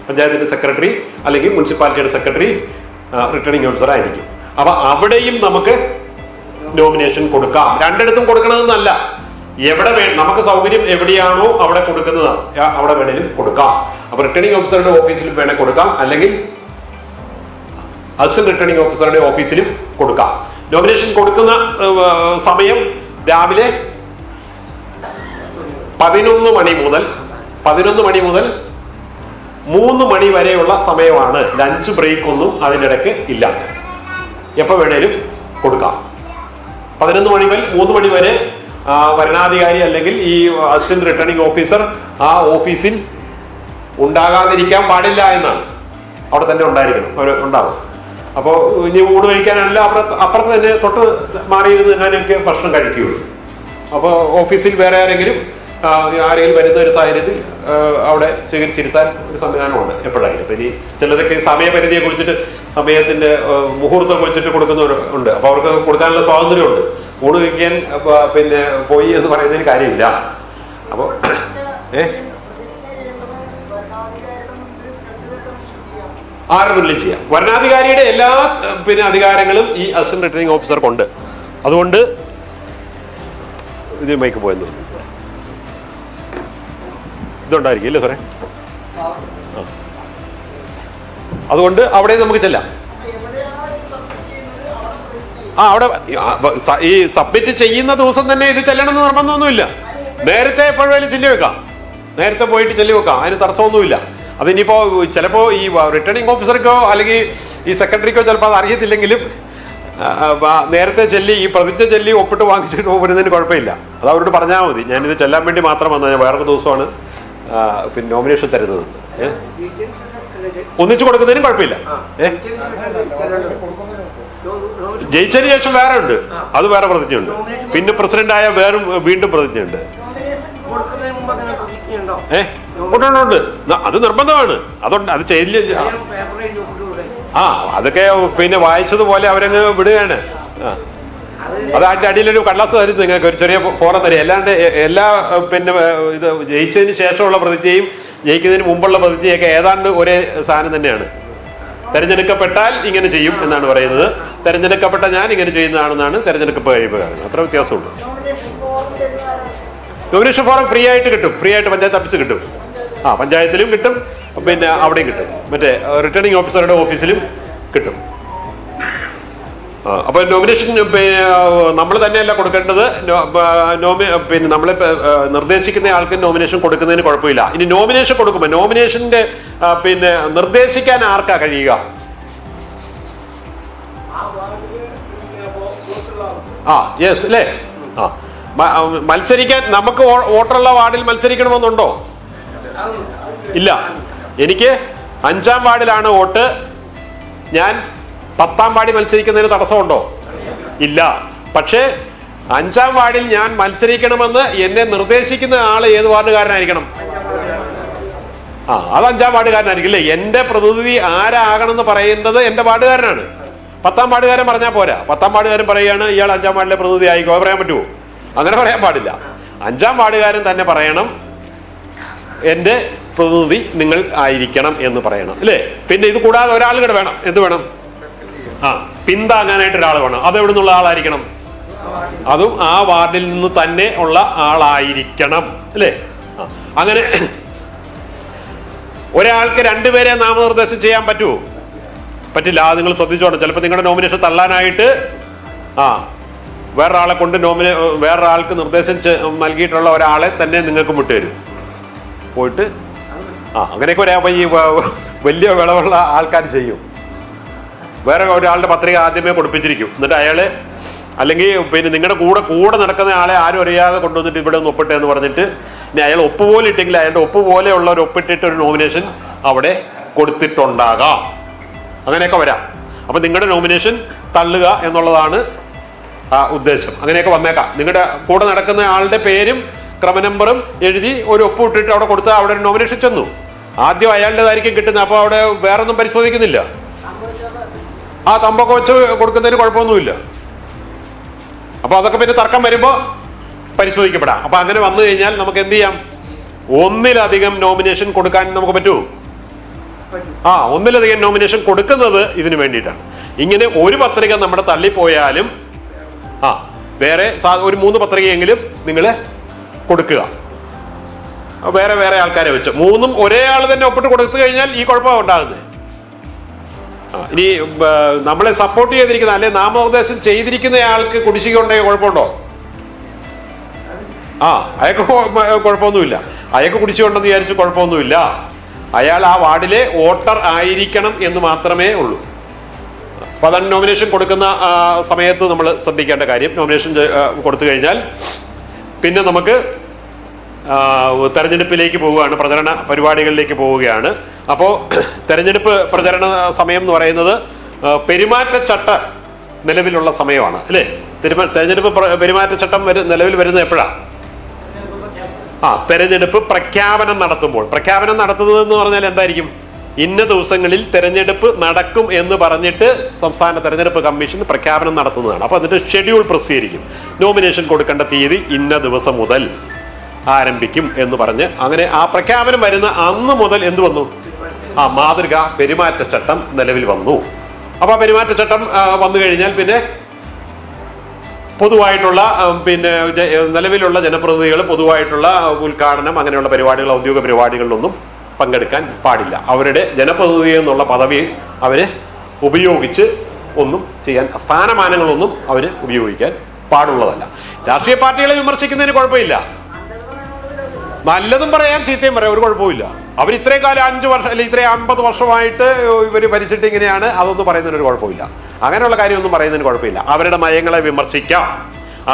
പഞ്ചായത്തിന്റെ സെക്രട്ടറി അല്ലെങ്കിൽ മുനിസിപ്പാലിറ്റിയുടെ സെക്രട്ടറി റിട്ടേണിംഗ് ഓഫീസർ ആയിരിക്കും. അപ്പൊ അവിടെയും നമുക്ക് നോമിനേഷൻ കൊടുക്കാം. രണ്ടിടത്തും കൊടുക്കണമെന്നല്ല, എവിടെ നമുക്ക് സൗകര്യം എവിടെയാണോ അവിടെ കൊടുക്കുന്നത് അവിടെ വേണേലും കൊടുക്കാം. അപ്പൊ റിട്ടേണിംഗ് ഓഫീസറുടെ ഓഫീസിലും വേണേൽ കൊടുക്കാം, അല്ലെങ്കിൽ അസിസ്റ്റന്റ് റിട്ടേണിംഗ് ഓഫീസറുടെ ഓഫീസിലും കൊടുക്കാം. നോമിനേഷൻ കൊടുക്കുന്ന സമയം രാവിലെ 11 മണി മുതൽ 3 മണി വരെയുള്ള സമയമാണ്. ലഞ്ച് ബ്രേക്ക് ഒന്നും അതിനിടയ്ക്ക് ഇല്ല. എപ്പോൾ വേണേലും കൊടുക്കാം. 11 മണി മുതൽ 3 മണി വരെ വരണാധികാരി അല്ലെങ്കിൽ ഈ അസിസ്റ്റന്റ് റിട്ടേണിംഗ് ഓഫീസർ ആ ഓഫീസിൽ ഉണ്ടാകാതിരിക്കാൻ പാടില്ല എന്നാണ്. അവിടെ തന്നെ ഉണ്ടാകും. അപ്പോൾ ഇനി ഊണ് കഴിക്കാനല്ല അപ്പുറത്ത് തന്നെ തൊട്ട് മാറിയിരുന്ന് ഞാനൊക്കെ ഭക്ഷണം കഴിക്കുകയുള്ളൂ. അപ്പോൾ ഓഫീസിൽ വേറെ ആരെങ്കിലും വരുന്ന ഒരു സാഹചര്യത്തിൽ അവിടെ സ്വീകരിച്ചിരുത്താൻ ഒരു സംവിധാനമുണ്ട് എപ്പോഴായാലും. ഇപ്പം ഇനി ചിലരൊക്കെ സമയപരിധിയെ കുറിച്ചിട്ട് സമയത്തിന്റെ മുഹൂർത്തം കുറിച്ചിട്ട് കൊടുക്കുന്നവരുണ്ട്. അപ്പോൾ അവർക്ക് കൊടുക്കാനുള്ള സ്വാതന്ത്ര്യമുണ്ട്. ഊണ് കഴിക്കാൻ പിന്നെ പോയി എന്ന് പറയുന്നതിന് കാര്യമില്ല. അപ്പോൾ ആരുടെ മുന്നിലും ചെയ്യാം. വരണാധികാരിയുടെ എല്ലാ അധികാരങ്ങളും ഈ അസിസ്റ്റന്റ് റിട്ടേണിംഗ് ഓഫീസർക്കുണ്ട്. അതുകൊണ്ട് ഇത് മൈക്ക് പോയെന്ന് തോന്നുന്നു. ഇതുണ്ടായിരിക്കും അല്ലേ സാറേ? അതുകൊണ്ട് അവിടെ നമുക്ക് ചെല്ലാം. അവിടെ ഈ സബ്മിറ്റ് ചെയ്യുന്ന ദിവസം തന്നെ ഇത് ചെല്ലണമെന്ന് നിർബന്ധമൊന്നുമില്ല. നേരത്തെ എപ്പോഴും ചെല്ലി വെക്കാം. നേരത്തെ പോയിട്ട് ചെല്ലി വെക്കാം. അതിന് തടസ്സമൊന്നുമില്ല. അതിനിപ്പോ ചിലപ്പോ ഈ റിട്ടേണിംഗ് ഓഫീസർക്കോ അല്ലെങ്കിൽ ഈ സെക്രട്ടറിക്കോ ചിലപ്പോൾ അത് അറിയത്തില്ലെങ്കിലും നേരത്തെ ചെല്ലി ഈ പ്രതിജ്ഞ ചെല്ലി ഒപ്പിട്ട് വാങ്ങിച്ചിട്ട് വരുന്നതിന് കുഴപ്പമില്ല. അത് അവരോട് പറഞ്ഞാൽ മതി. ഞാനിത് ചെല്ലാൻ വേണ്ടി മാത്രം വന്നാൽ ഞാൻ വേറൊരു ദിവസമാണ് നോമിനേഷൻ തരുന്നത്. ഒന്നിച്ചു കൊടുക്കുന്നതിനും കുഴപ്പമില്ല. ജയിച്ചതിന് ശേഷം വേറെ ഉണ്ട്, അത് വേറെ പ്രതിജ്ഞയുണ്ട്. പിന്നെ പ്രസിഡന്റ് ആയ വീണ്ടും പ്രതിജ്ഞയുണ്ട്. ഉണ്ട്, അത് നിർബന്ധമാണ്. അതുകൊണ്ട് അത് ചെയ്യില്ല. അതൊക്കെ വായിച്ചതുപോലെ അവരങ്ങ് വിടുകയാണ്. അത് അതിന്റെ അടിയിലൊരു കടലാസ് തരും നിങ്ങൾക്ക്, ഒരു ചെറിയ ഫോറം തരും. അല്ലാണ്ട് എല്ലാ ഇത് ജയിച്ചതിന് ശേഷമുള്ള പ്രതിജ്ഞയും ജയിക്കുന്നതിന് മുമ്പുള്ള പ്രതിജ്ഞയൊക്കെ ഏതാണ്ട് ഒരേ സാധനം തന്നെയാണ്. തെരഞ്ഞെടുക്കപ്പെട്ടാൽ ഇങ്ങനെ ചെയ്യും എന്നാണ് പറയുന്നത്. തെരഞ്ഞെടുക്കപ്പെട്ട ഞാൻ ഇങ്ങനെ ചെയ്യുന്നതാണെന്നാണ് തെരഞ്ഞെടുക്കപ്പ് കഴിയുമ്പോൾ കാണുന്നത്. അത്ര വ്യത്യാസമുള്ളൂ. നോമിനേഷൻ ഫോറം ഫ്രീ ആയിട്ട് കിട്ടും. ഫ്രീ ആയിട്ട് പഞ്ചായത്ത് ഓഫീസ് കിട്ടും. പഞ്ചായത്തിലും കിട്ടും, അവിടെയും കിട്ടും. മറ്റേ റിട്ടേണിംഗ് ഓഫീസറുടെ ഓഫീസിലും കിട്ടും. അപ്പോൾ നോമിനേഷൻ നമ്മൾ തന്നെയല്ല കൊടുക്കേണ്ടത്. നമ്മളെ നിർദ്ദേശിക്കുന്ന ആൾക്ക് നോമിനേഷൻ കൊടുക്കുന്നതിന് കുഴപ്പമില്ല. ഇനി നോമിനേഷൻ കൊടുക്കുമ്പോൾ നോമിനേഷന്റെ നിർദ്ദേശിക്കാൻ ആർക്കാ കഴിയുക? യെസ് അല്ലേ? മത്സരിക്കാൻ നമുക്ക് വോട്ടുള്ള വാർഡിൽ മത്സരിക്കണമെന്നുണ്ടോ? ഇല്ല. എനിക്ക് 5-ാം വാർഡിലാണ് വോട്ട്. ഞാൻ 10-ാം വാർഡിൽ മത്സരിക്കുന്നതിന് തടസ്സമുണ്ടോ? ഇല്ല. പക്ഷേ 5-ാം വാർഡിൽ ഞാൻ മത്സരിക്കണമെന്ന് എന്നെ നിർദ്ദേശിക്കുന്ന ആള് ഏത് വാർഡുകാരനായിരിക്കണം? അത് 5-ാം വാർഡുകാരനായിരിക്കും അല്ലേ? എന്റെ പ്രതിനിധി ആരാകണമെന്ന് പറയുന്നത് എന്റെ വാർഡുകാരനാണ്. 10-ാം വാർഡുകാരൻ പറഞ്ഞാൽ പോരാ. 10-ാം വാർഡുകാരൻ പറയുകയാണ് ഇയാൾ 5-ാം വാർഡിലെ പ്രതിനിധി ആയിക്കോ. പറയാൻ പറ്റുമോ? അങ്ങനെ പറയാൻ പാടില്ല. 5-ാം വാർഡുകാരൻ തന്നെ പറയണം എന്റെ പ്രതിനിധി നിങ്ങൾ ആയിരിക്കണം എന്ന് പറയണം അല്ലേ? പിന്നെ ഇത് കൂടാതെ ഒരാൾ കൂടെ വേണം. എന്ത് വേണം? പിന്താങ്ങാനായിട്ട് ഒരാൾ വേണം. അത് എവിടെ നിന്നുള്ള ആളായിരിക്കണം? അതും ആ വാർഡിൽ നിന്ന് തന്നെ ഉള്ള ആളായിരിക്കണം അല്ലേ? അങ്ങനെ ഒരാൾക്ക് 2 പേരെ നാമനിർദ്ദേശം ചെയ്യാൻ പറ്റുമോ? പറ്റില്ല. നിങ്ങൾ ശ്രദ്ധിച്ചോണം. ചിലപ്പോൾ നിങ്ങളുടെ നോമിനേഷൻ തള്ളാനായിട്ട് വേറൊരാളെ കൊണ്ട് വേറൊരാൾക്ക് നിർദ്ദേശം നൽകിയിട്ടുള്ള ഒരാളെ തന്നെ നിങ്ങൾക്ക് വിട്ടുതരും. പോയിട്ട് അങ്ങനെയൊക്കെ ഈ വലിയ വിളവുള്ള ആൾക്കാർ ചെയ്യും. വേറെ ഒരാളുടെ പത്രിക ആദ്യമേ കൊടുപ്പിച്ചിരിക്കും. എന്നിട്ട് അയാള് അല്ലെങ്കിൽ നിങ്ങളുടെ കൂടെ നടക്കുന്ന ആളെ ആരും അറിയാതെ കൊണ്ടുവന്നിട്ട് ഇവിടെ ഒന്ന് ഒപ്പിട്ടെ എന്ന് പറഞ്ഞിട്ട് ഇനി അയാൾ ഒപ്പുപോലെ ഇട്ടെങ്കിൽ അയാളുടെ ഒപ്പുപോലെയുള്ള ഒരു ഒപ്പിട്ടിട്ട് ഒരു നോമിനേഷൻ അവിടെ കൊടുത്തിട്ടുണ്ടാകാം. അങ്ങനെയൊക്കെ വരാം. അപ്പൊ നിങ്ങളുടെ നോമിനേഷൻ തള്ളുക എന്നുള്ളതാണ് ഉദ്ദേശം. അങ്ങനെയൊക്കെ വന്നേക്കാം. നിങ്ങളുടെ കൂടെ നടക്കുന്ന ആളുടെ പേരും ക്രമനമ്പറും എഴുതി ഒരു ഒപ്പ് ഇട്ടിട്ട് അവിടെ കൊടുത്താൽ അവിടെ ഒരു നോമിനേഷൻ ചെന്നു. ആദ്യം അയാളുടേതായിരിക്കും കിട്ടുന്നത്. അപ്പോൾ അവിടെ വേറൊന്നും പരിശോധിക്കുന്നില്ല. ആ തമ്പൊക്കെ വെച്ച് കൊടുക്കുന്നതിന് കുഴപ്പമൊന്നുമില്ല. അപ്പോൾ അതൊക്കെ പിന്നെ തർക്കം വരുമ്പോൾ പരിശോധിക്കപ്പെടാം. അപ്പോൾ അങ്ങനെ വന്നു കഴിഞ്ഞാൽ നമുക്ക് എന്ത് ചെയ്യാം? ഒന്നിലധികം നോമിനേഷൻ കൊടുക്കാൻ നമുക്ക് പറ്റുമോ? ഒന്നിലധികം നോമിനേഷൻ കൊടുക്കുന്നത് ഇതിനു വേണ്ടിയിട്ടാണ്. ഇങ്ങനെ ഒരു പത്രിക നമ്മുടെ തള്ളിപ്പോയാലും വേറെ ഒരു 3 പത്രികയെങ്കിലും നിങ്ങൾ കൊടുക്കുക. വേറെ വേറെ ആൾക്കാരെ വെച്ച് 3ഉം ഒരേ ആൾ തന്നെ ഒപ്പിട്ട് കൊടുത്തു കഴിഞ്ഞാൽ ഈ കുഴപ്പമാണ് ഉണ്ടാകുന്നത്. ഇനി നമ്മളെ സപ്പോർട്ട് ചെയ്തിരിക്കുന്ന അല്ലെ നാമനിർദ്ദേശം ചെയ്തിരിക്കുന്ന ആൾക്ക് കുടിശ്ശിക ഉണ്ടെങ്കിൽ കുഴപ്പമുണ്ടോ? അയാൾക്ക് കുഴപ്പമൊന്നുമില്ല. അയാൾക്ക് കുടിശ്ശിക ഉണ്ടെന്ന് വിചാരിച്ച് കുഴപ്പമൊന്നുമില്ല. അയാൾ ആ വാർഡിലെ വോട്ടർ ആയിരിക്കണം എന്ന് മാത്രമേ ഉള്ളൂ. അപ്പോൾ അതാണ് നോമിനേഷൻ കൊടുക്കുന്ന സമയത്ത് നമ്മൾ ശ്രദ്ധിക്കേണ്ട കാര്യം. നോമിനേഷൻ കൊടുത്തു കഴിഞ്ഞാൽ പിന്നെ നമുക്ക് തെരഞ്ഞെടുപ്പിലേക്ക് പോവുകയാണ്, പ്രചരണ പരിപാടികളിലേക്ക് പോവുകയാണ്. അപ്പോൾ തെരഞ്ഞെടുപ്പ് പ്രചരണ സമയം എന്ന് പറയുന്നത് പെരുമാറ്റച്ചട്ട നിലവിലുള്ള സമയമാണ് അല്ലേ? തെരഞ്ഞെടുപ്പ് പെരുമാറ്റച്ചട്ടം നിലവിൽ വരുന്നത് എപ്പോഴാണ്? തെരഞ്ഞെടുപ്പ് പ്രഖ്യാപനം നടത്തുമ്പോൾ. പ്രഖ്യാപനം നടത്തുന്നത് എന്ന് പറഞ്ഞാൽ എന്തായിരിക്കും? ഇന്ന ദിവസങ്ങളിൽ തെരഞ്ഞെടുപ്പ് നടക്കും എന്ന് പറഞ്ഞിട്ട് സംസ്ഥാന തെരഞ്ഞെടുപ്പ് കമ്മീഷൻ പ്രഖ്യാപനം നടത്തുന്നതാണ്. അപ്പോൾ എന്നിട്ട് ഷെഡ്യൂൾ പ്രസിദ്ധീകരിക്കും. നോമിനേഷൻ കൊടുക്കേണ്ട തീയതി ഇന്ന ദിവസം മുതൽ ആരംഭിക്കും എന്ന് പറഞ്ഞ് അങ്ങനെ ആ പ്രഖ്യാപനം വരുന്ന അന്ന് മുതൽ എന്ത് വന്നു? മാതൃക പെരുമാറ്റച്ചട്ടം നിലവിൽ വന്നു. അപ്പോൾ പെരുമാറ്റച്ചട്ടം വന്നു കഴിഞ്ഞാൽ പിന്നെ പൊതുവായിട്ടുള്ള നിലവിലുള്ള ജനപ്രതിനിധികൾ പൊതുവായിട്ടുള്ള ഉദ്ഘാടനം അങ്ങനെയുള്ള പരിപാടികൾ, ഔദ്യോഗിക പരിപാടികളിലൊന്നും പങ്കെടുക്കാൻ പാടില്ല. അവരുടെ ജനപ്രതിനിധി എന്നുള്ള പദവി അവര് ഉപയോഗിച്ച് ഒന്നും ചെയ്യാൻ, സ്ഥാനമാനങ്ങളൊന്നും അവര് ഉപയോഗിക്കാൻ പാടുള്ളതല്ല. രാഷ്ട്രീയ പാർട്ടികളെ വിമർശിക്കുന്നതിന് കുഴപ്പമില്ല. നല്ലതും പറയാം ചീത്തയും പറയാം, ഒരു കുഴപ്പമില്ല. അവർ ഇത്രയും കാലം 5 വർഷം അല്ലെങ്കിൽ ഇത്രയും 50 വർഷമായിട്ട് ഇവർ ഭരിച്ചിട്ട് ഇങ്ങനെയാണ്, അതൊന്നും പറയുന്നതിന് ഒരു കുഴപ്പമില്ല. അങ്ങനെയുള്ള കാര്യമൊന്നും പറയുന്നതിന് കുഴപ്പമില്ല. അവരുടെ നയങ്ങളെ വിമർശിക്കാം,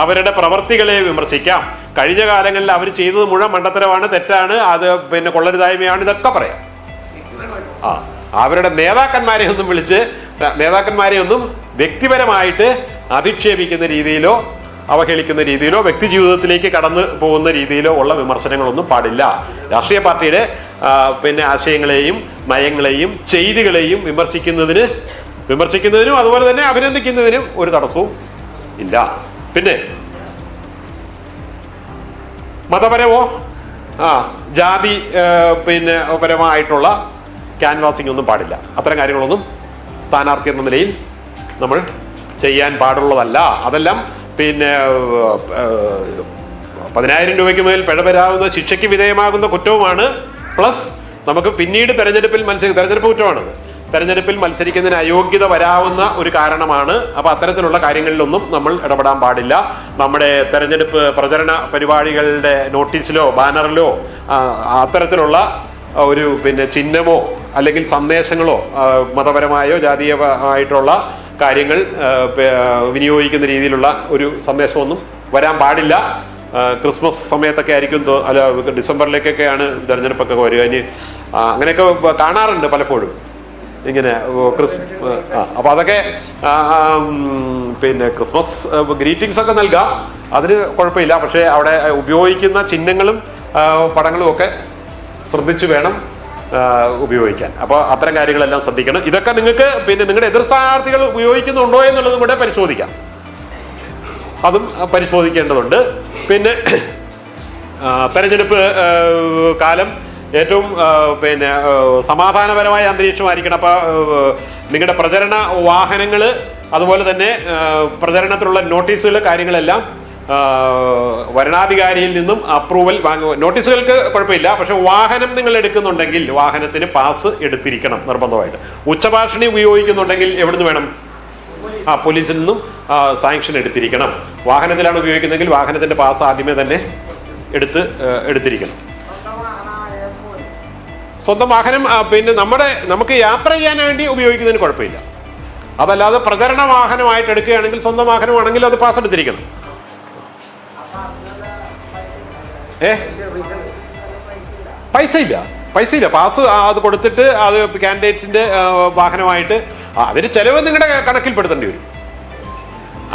അവരുടെ പ്രവർത്തികളെ വിമർശിക്കാം. കഴിഞ്ഞ കാലങ്ങളിൽ അവർ ചെയ്തത് മുഴുവൻ മണ്ടത്തരമാണ്, തെറ്റാണ്, അത് കൊള്ളരുതായ്മയാണ്, ഇതൊക്കെ പറയാം. അവരുടെ നേതാക്കന്മാരെ ഒന്നും വ്യക്തിപരമായിട്ട് അധിക്ഷേപിക്കുന്ന രീതിയിലോ അവഹേളിക്കുന്ന രീതിയിലോ വ്യക്തി ജീവിതത്തിലേക്ക് കടന്നു പോകുന്ന രീതിയിലോ ഉള്ള വിമർശനങ്ങളൊന്നും പാടില്ല. രാഷ്ട്രീയ പാർട്ടിയുടെ ആശയങ്ങളെയും നയങ്ങളെയും ചെയ്തികളെയും വിമർശിക്കുന്നതിനും അതുപോലെ തന്നെ അഭിനന്ദിക്കുന്നതിനും ഒരു തടസ്സവും ഇല്ല. പിന്നെ മതപരമോ ജാതി പരമായിട്ടുള്ള ക്യാൻവാസിംഗ് ഒന്നും പാടില്ല. അത്തരം കാര്യങ്ങളൊന്നും സ്ഥാനാർത്ഥി എന്ന നിലയിൽ നമ്മൾ ചെയ്യാൻ പാടുള്ളതല്ല. അതെല്ലാം 10,000 രൂപയ്ക്ക് മേൽ പിഴ വരാവുന്ന ശിക്ഷയ്ക്ക് വിധേയമാകുന്ന കുറ്റവുമാണ്. പ്ലസ് നമുക്ക് പിന്നീട് തെരഞ്ഞെടുപ്പ് കുറ്റമാണ്. തെരഞ്ഞെടുപ്പിൽ മത്സരിക്കുന്നതിന് അയോഗ്യത വരാവുന്ന ഒരു കാരണമാണ്. അപ്പോൾ അത്തരത്തിലുള്ള കാര്യങ്ങളിലൊന്നും നമ്മൾ ഇടപെടാൻ പാടില്ല. നമ്മുടെ തെരഞ്ഞെടുപ്പ് പ്രചരണ പരിപാടികളുടെ നോട്ടീസിലോ ബാനറിലോ അത്തരത്തിലുള്ള ഒരു ചിഹ്നമോ അല്ലെങ്കിൽ സന്ദേശങ്ങളോ മതപരമായോ ജാതീയമായിട്ടുള്ള കാര്യങ്ങൾ വിനിയോഗിക്കുന്ന രീതിയിലുള്ള ഒരു സന്ദേശമൊന്നും വരാൻ പാടില്ല. ക്രിസ്മസ് സമയത്തൊക്കെ ആയിരിക്കും, അല്ല ഡിസംബറിലേക്കൊക്കെയാണ് തെരഞ്ഞെടുപ്പൊക്കെ വരിക. ഇനി അങ്ങനെയൊക്കെ കാണാറുണ്ട് പലപ്പോഴും ഇങ്ങനെ അപ്പോൾ അതൊക്കെ ക്രിസ്മസ് ഗ്രീറ്റിംഗ്സ് ഒക്കെ നൽകാം, അതിന് കുഴപ്പമില്ല. പക്ഷേ അവിടെ ഉപയോഗിക്കുന്ന ചിഹ്നങ്ങളും പടങ്ങളും ഒക്കെ ശ്രദ്ധിച്ചു വേണം ഉപയോഗിക്കാൻ. അപ്പോൾ അത്തരം കാര്യങ്ങളെല്ലാം ശ്രദ്ധിക്കണം. ഇതൊക്കെ നിങ്ങൾക്ക് നിങ്ങളുടെ എതിർ സ്ഥാനാർത്ഥികൾ ഉപയോഗിക്കുന്നുണ്ടോ എന്നുള്ളതും കൂടെ പരിശോധിക്കാം. അതും പരിശോധിക്കേണ്ടതുണ്ട്. പിന്നെ തെരഞ്ഞെടുപ്പ് കാലം ഏറ്റവും സമാധാനപരമായ അന്തരീക്ഷമായിരിക്കണം. അപ്പോൾ നിങ്ങളുടെ പ്രചരണ വാഹനങ്ങൾ അതുപോലെ തന്നെ പ്രചരണത്തിലുള്ള നോട്ടീസുകൾ കാര്യങ്ങളെല്ലാം വരണാധികാരിയിൽ നിന്നും അപ്രൂവൽ വാങ്ങുക. നോട്ടീസുകൾക്ക് കുഴപ്പമില്ല, പക്ഷെ വാഹനം നിങ്ങൾ എടുക്കുന്നുണ്ടെങ്കിൽ വാഹനത്തിന് പാസ് എടുത്തിരിക്കണം നിർബന്ധമായിട്ട്. ഉച്ചഭാഷണി ഉപയോഗിക്കുന്നുണ്ടെങ്കിൽ എവിടുന്ന് വേണം? പോലീസിൽ നിന്നും സാങ്ഷൻ എടുത്തിരിക്കണം. വാഹനത്തിലാണ് ഉപയോഗിക്കുന്നതെങ്കിൽ വാഹനത്തിന്റെ പാസ് ആദ്യമേ തന്നെ എടുത്തിരിക്കണം. സ്വന്തം വാഹനം നമുക്ക് യാത്ര ചെയ്യാൻ വേണ്ടി ഉപയോഗിക്കുന്നതിന് കുഴപ്പമില്ല. അതല്ലാതെ പ്രചരണ വാഹനമായിട്ട് എടുക്കുകയാണെങ്കിൽ സ്വന്തം വാഹനമാണെങ്കിൽ അത് പാസ് എടുത്തിരിക്കണം. പൈസ ഇല്ല. പാസ് അത് കൊടുത്തിട്ട് അത് കാൻഡിഡേറ്റ്സിന്റെ വാഹനമായിട്ട് അതിന് ചെലവ് നിങ്ങളുടെ കണക്കിൽപ്പെടുത്തേണ്ടി വരും.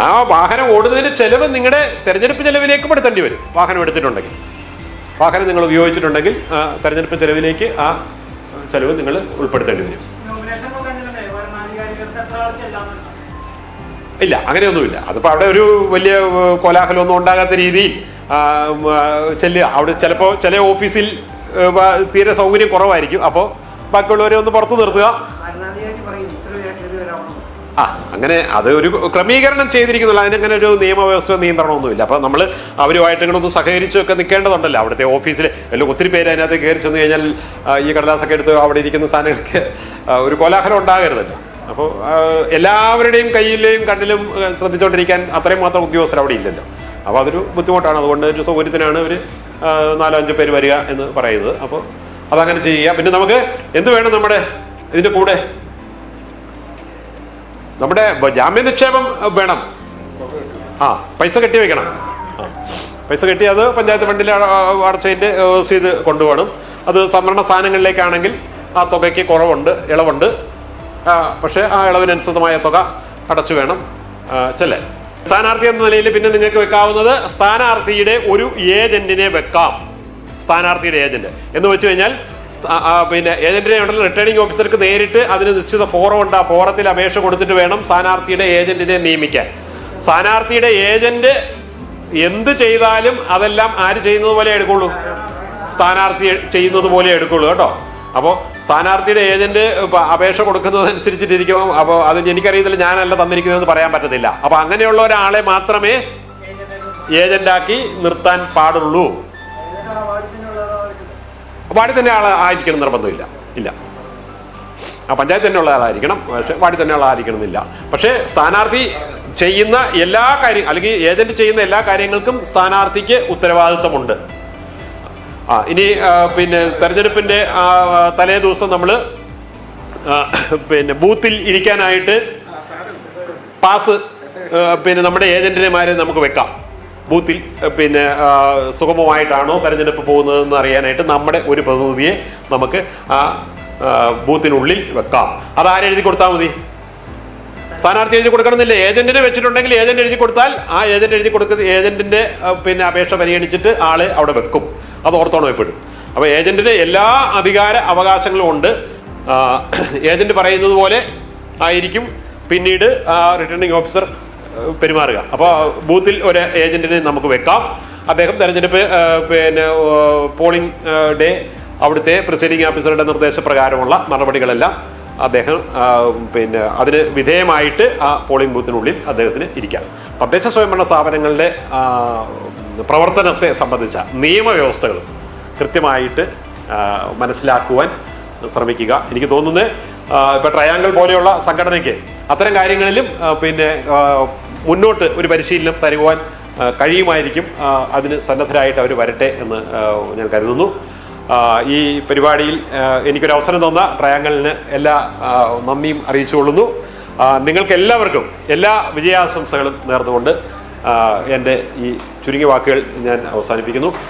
ആ വാഹനം ഓടുന്നതിന് ചെലവ് നിങ്ങളുടെ തെരഞ്ഞെടുപ്പ് ചെലവിലേക്ക് പെടുത്തേണ്ടി വരും വാഹനം എടുത്തിട്ടുണ്ടെങ്കിൽ. വാഹനം നിങ്ങൾ ഉപയോഗിച്ചിട്ടുണ്ടെങ്കിൽ തെരഞ്ഞെടുപ്പ് ചെലവിലേക്ക് ആ ചെലവ് നിങ്ങൾ ഉൾപ്പെടുത്തേണ്ടി വരും. ഇല്ല, അങ്ങനെയൊന്നുമില്ല. അതിപ്പോൾ അവിടെ ഒരു വലിയ കോലാഹലമൊന്നും ഉണ്ടാകാത്ത രീതിയിൽ ചെല്ലുക. അവിടെ ചിലപ്പോൾ ചില ഓഫീസിൽ തീരെ സൗകര്യം കുറവായിരിക്കും, അപ്പോൾ ബാക്കിയുള്ളവരെ ഒന്ന് പുറത്തു നിർത്തുക. അങ്ങനെ അത് ഒരു ക്രമീകരണം ചെയ്തിരിക്കുന്നില്ല. അതിനങ്ങനെ ഒരു നിയമവ്യവസ്ഥ നിയന്ത്രണമൊന്നുമില്ല. അപ്പോൾ നമ്മൾ അവരുമായിട്ട് ഇങ്ങനെ ഒന്ന് സഹകരിച്ചൊക്കെ നിൽക്കേണ്ടതുണ്ടല്ലോ. അവിടുത്തെ ഓഫീസിൽ എല്ലാം ഒത്തിരി പേര് അതിനകത്ത് കയറി ചെന്ന് കഴിഞ്ഞാൽ ഈ കടലാസൊക്കെ എടുത്ത് അവിടെ ഇരിക്കുന്ന സാധനങ്ങൾക്ക് ഒരു കോലാഹലം ഉണ്ടാകരുതല്ലോ. അപ്പോൾ എല്ലാവരുടെയും കയ്യിലെയും കണ്ണിലും ശ്രദ്ധിച്ചുകൊണ്ടിരിക്കാൻ അത്രയും മാത്രം ഉദ്യോഗസ്ഥർ അവിടെ ഇല്ലല്ലോ. അപ്പോൾ അതൊരു ബുദ്ധിമുട്ടാണ്. അതുകൊണ്ട് ഒരു സൗകര്യത്തിനാണ് ഒരു 4-5 പേര് വരിക എന്ന് പറയുന്നത്. അപ്പോൾ അതങ്ങനെ ചെയ്യുക. പിന്നെ നമുക്ക് എന്ത് വേണം നമ്മുടെ ഇതിൻ്റെ കൂടെ? നമ്മുടെ ജാമ്യ നിക്ഷേപം വേണം. പൈസ കെട്ടി വെക്കണം. പൈസ കെട്ടി അത് പഞ്ചായത്ത് ഫണ്ടിൽ അടച്ചതിൻ്റെ രസീത് കൊണ്ടുപോകണം. അത് സംവരണ സ്ഥാനങ്ങളിലേക്കാണെങ്കിൽ ആ തുകയ്ക്ക് കുറവുണ്ട്, ഇളവുണ്ട്. പക്ഷേ ആ ഇളവിനനുസൃതമായ തുക അടച്ചു വേണം ചെല്ലാൻ. സ്ഥാനാർത്ഥി എന്ന നിലയിൽ പിന്നെ നിങ്ങൾക്ക് വെക്കാവുന്നത് സ്ഥാനാർത്ഥിയുടെ ഒരു ഏജന്റിനെ വെക്കാം. സ്ഥാനാർത്ഥിയുടെ ഏജന്റ് എന്ന് വെച്ച് കഴിഞ്ഞാൽ പിന്നെ ഏജന്റിനെ ഉണ്ടല്ലോ, റിട്ടേണിംഗ് ഓഫീസർക്ക് നേരിട്ട് അതിന് നിശ്ചിത ഫോറം ഉണ്ട്. ആ ഫോറത്തിൽ അപേക്ഷ കൊടുത്തിട്ട് വേണം സ്ഥാനാർത്ഥിയുടെ ഏജന്റിനെ നിയമിക്കാൻ. സ്ഥാനാർത്ഥിയുടെ ഏജന്റ് എന്ത് ചെയ്താലും അതെല്ലാം ആര് ചെയ്യുന്നത് പോലെ എടുക്കുള്ളൂ? സ്ഥാനാർത്ഥി ചെയ്യുന്നത് പോലെ എടുക്കുള്ളൂ കേട്ടോ. അപ്പോൾ സ്ഥാനാർത്ഥിയുടെ ഏജന്റ് അപേക്ഷ കൊടുക്കുന്നതനുസരിച്ചിട്ടിരിക്കും. അപ്പോൾ അത് എനിക്കറിയത്തില്ല, ഞാനല്ല തന്നിരിക്കുന്നതെന്ന് പറയാൻ പറ്റത്തില്ല. അപ്പോൾ അങ്ങനെയുള്ള ഒരാളെ മാത്രമേ ഏജന്റാക്കി നിർത്താൻ പാടുള്ളൂ. വാർഡിൽ തന്നെ ആളായിരിക്കണം നിർബന്ധമില്ല. ഇല്ല, ആ പഞ്ചായത്ത് തന്നെ ഉള്ള ആളായിരിക്കണം. പക്ഷെ വാർഡിൽ തന്നെ ഉള്ള ആയിരിക്കണമെന്നില്ല. പക്ഷേ സ്ഥാനാർത്ഥി ചെയ്യുന്ന എല്ലാ കാര്യം അല്ലെങ്കിൽ ഏജന്റ് ചെയ്യുന്ന എല്ലാ കാര്യങ്ങൾക്കും സ്ഥാനാർത്ഥിക്ക് ഉത്തരവാദിത്വമുണ്ട്. ഇനി പിന്നെ തെരഞ്ഞെടുപ്പിന്റെ തലേ ദിവസം നമ്മൾ പിന്നെ ബൂത്തിൽ ഇരിക്കാനായിട്ട് പാസ് പിന്നെ നമ്മുടെ ഏജന്റിനെമാരെ നമുക്ക് വെക്കാം. ബൂത്തിൽ പിന്നെ സുഗമമായിട്ടാണോ തെരഞ്ഞെടുപ്പ് പോകുന്നതെന്ന് അറിയാനായിട്ട് നമ്മുടെ ഒരു പ്രതിനിധിയെ നമുക്ക് ആ ബൂത്തിനുള്ളിൽ വെക്കാം. അതാരെഴുതി കൊടുത്താൽ മതി? സ്ഥാനാർത്ഥി എഴുതി കൊടുക്കണമെന്നില്ല. ഏജന്റിനെ വെച്ചിട്ടുണ്ടെങ്കിൽ ഏജന്റ് എഴുതി കൊടുത്താൽ ആ ഏജന്റ് എഴുതി കൊടുക്കുന്ന ഏജന്റിന്റെ പിന്നെ അപേക്ഷ പരിഗണിച്ചിട്ട് ആളെ അവിടെ വെക്കും. അത് ഓർത്തോണം എപ്പോഴും. അപ്പോൾ ഏജന്റിന് എല്ലാ അധികാര അവകാശങ്ങളും ഉണ്ട്. ഏജന്റ് പറയുന്നത് പോലെ ആയിരിക്കും പിന്നീട് റിട്ടേണിംഗ് ഓഫീസർ പെരുമാറുക. അപ്പോൾ ബൂത്തിൽ ഒരു ഏജന്റിനെ നമുക്ക് വെക്കാം. അദ്ദേഹം തെരഞ്ഞെടുപ്പ് പിന്നെ പോളിംഗ് ഡേ അവിടുത്തെ പ്രിസൈഡിംഗ് ഓഫീസറുടെ നിർദ്ദേശപ്രകാരമുള്ള നടപടികളെല്ലാം അദ്ദേഹം പിന്നെ അതിന് വിധേയമായിട്ട് ആ പോളിംഗ് ബൂത്തിനുള്ളിൽ അദ്ദേഹത്തിന് ഇരിക്കാം. തദ്ദേശ സ്വയംഭരണ സ്ഥാപനങ്ങളുടെ പ്രവർത്തനത്തെ സംബന്ധിച്ച നിയമവ്യവസ്ഥകൾ കൃത്യമായിട്ട് മനസ്സിലാക്കുവാൻ ശ്രമിക്കുക. എനിക്ക് തോന്നുന്നത് ഇപ്പോൾ ട്രയാങ്കിൾ പോലെയുള്ള സംഘടനയ്ക്ക് അത്തരം കാര്യങ്ങളിലും പിന്നെ മുന്നോട്ട് ഒരു പരിശീലനം തരുവാൻ കഴിയുമായിരിക്കും. അതിന് സന്നദ്ധരായിട്ട് അവർ വരട്ടെ എന്ന് ഞാൻ കരുതുന്നു. ഈ പരിപാടിയിൽ എനിക്കൊരു അവസരം തന്ന ട്രയാങ്കിളിന് എല്ലാ നന്ദിയും അറിയിച്ചുകൊള്ളുന്നു. നിങ്ങൾക്ക് എല്ലാവർക്കും എല്ലാ വിജയാശംസകളും നേർന്നുകൊണ്ട് എൻ്റെ ഈ ചുരുങ്ങിയ വാക്കുകൾ ഞാൻ അവസാനിപ്പിക്കുന്നു.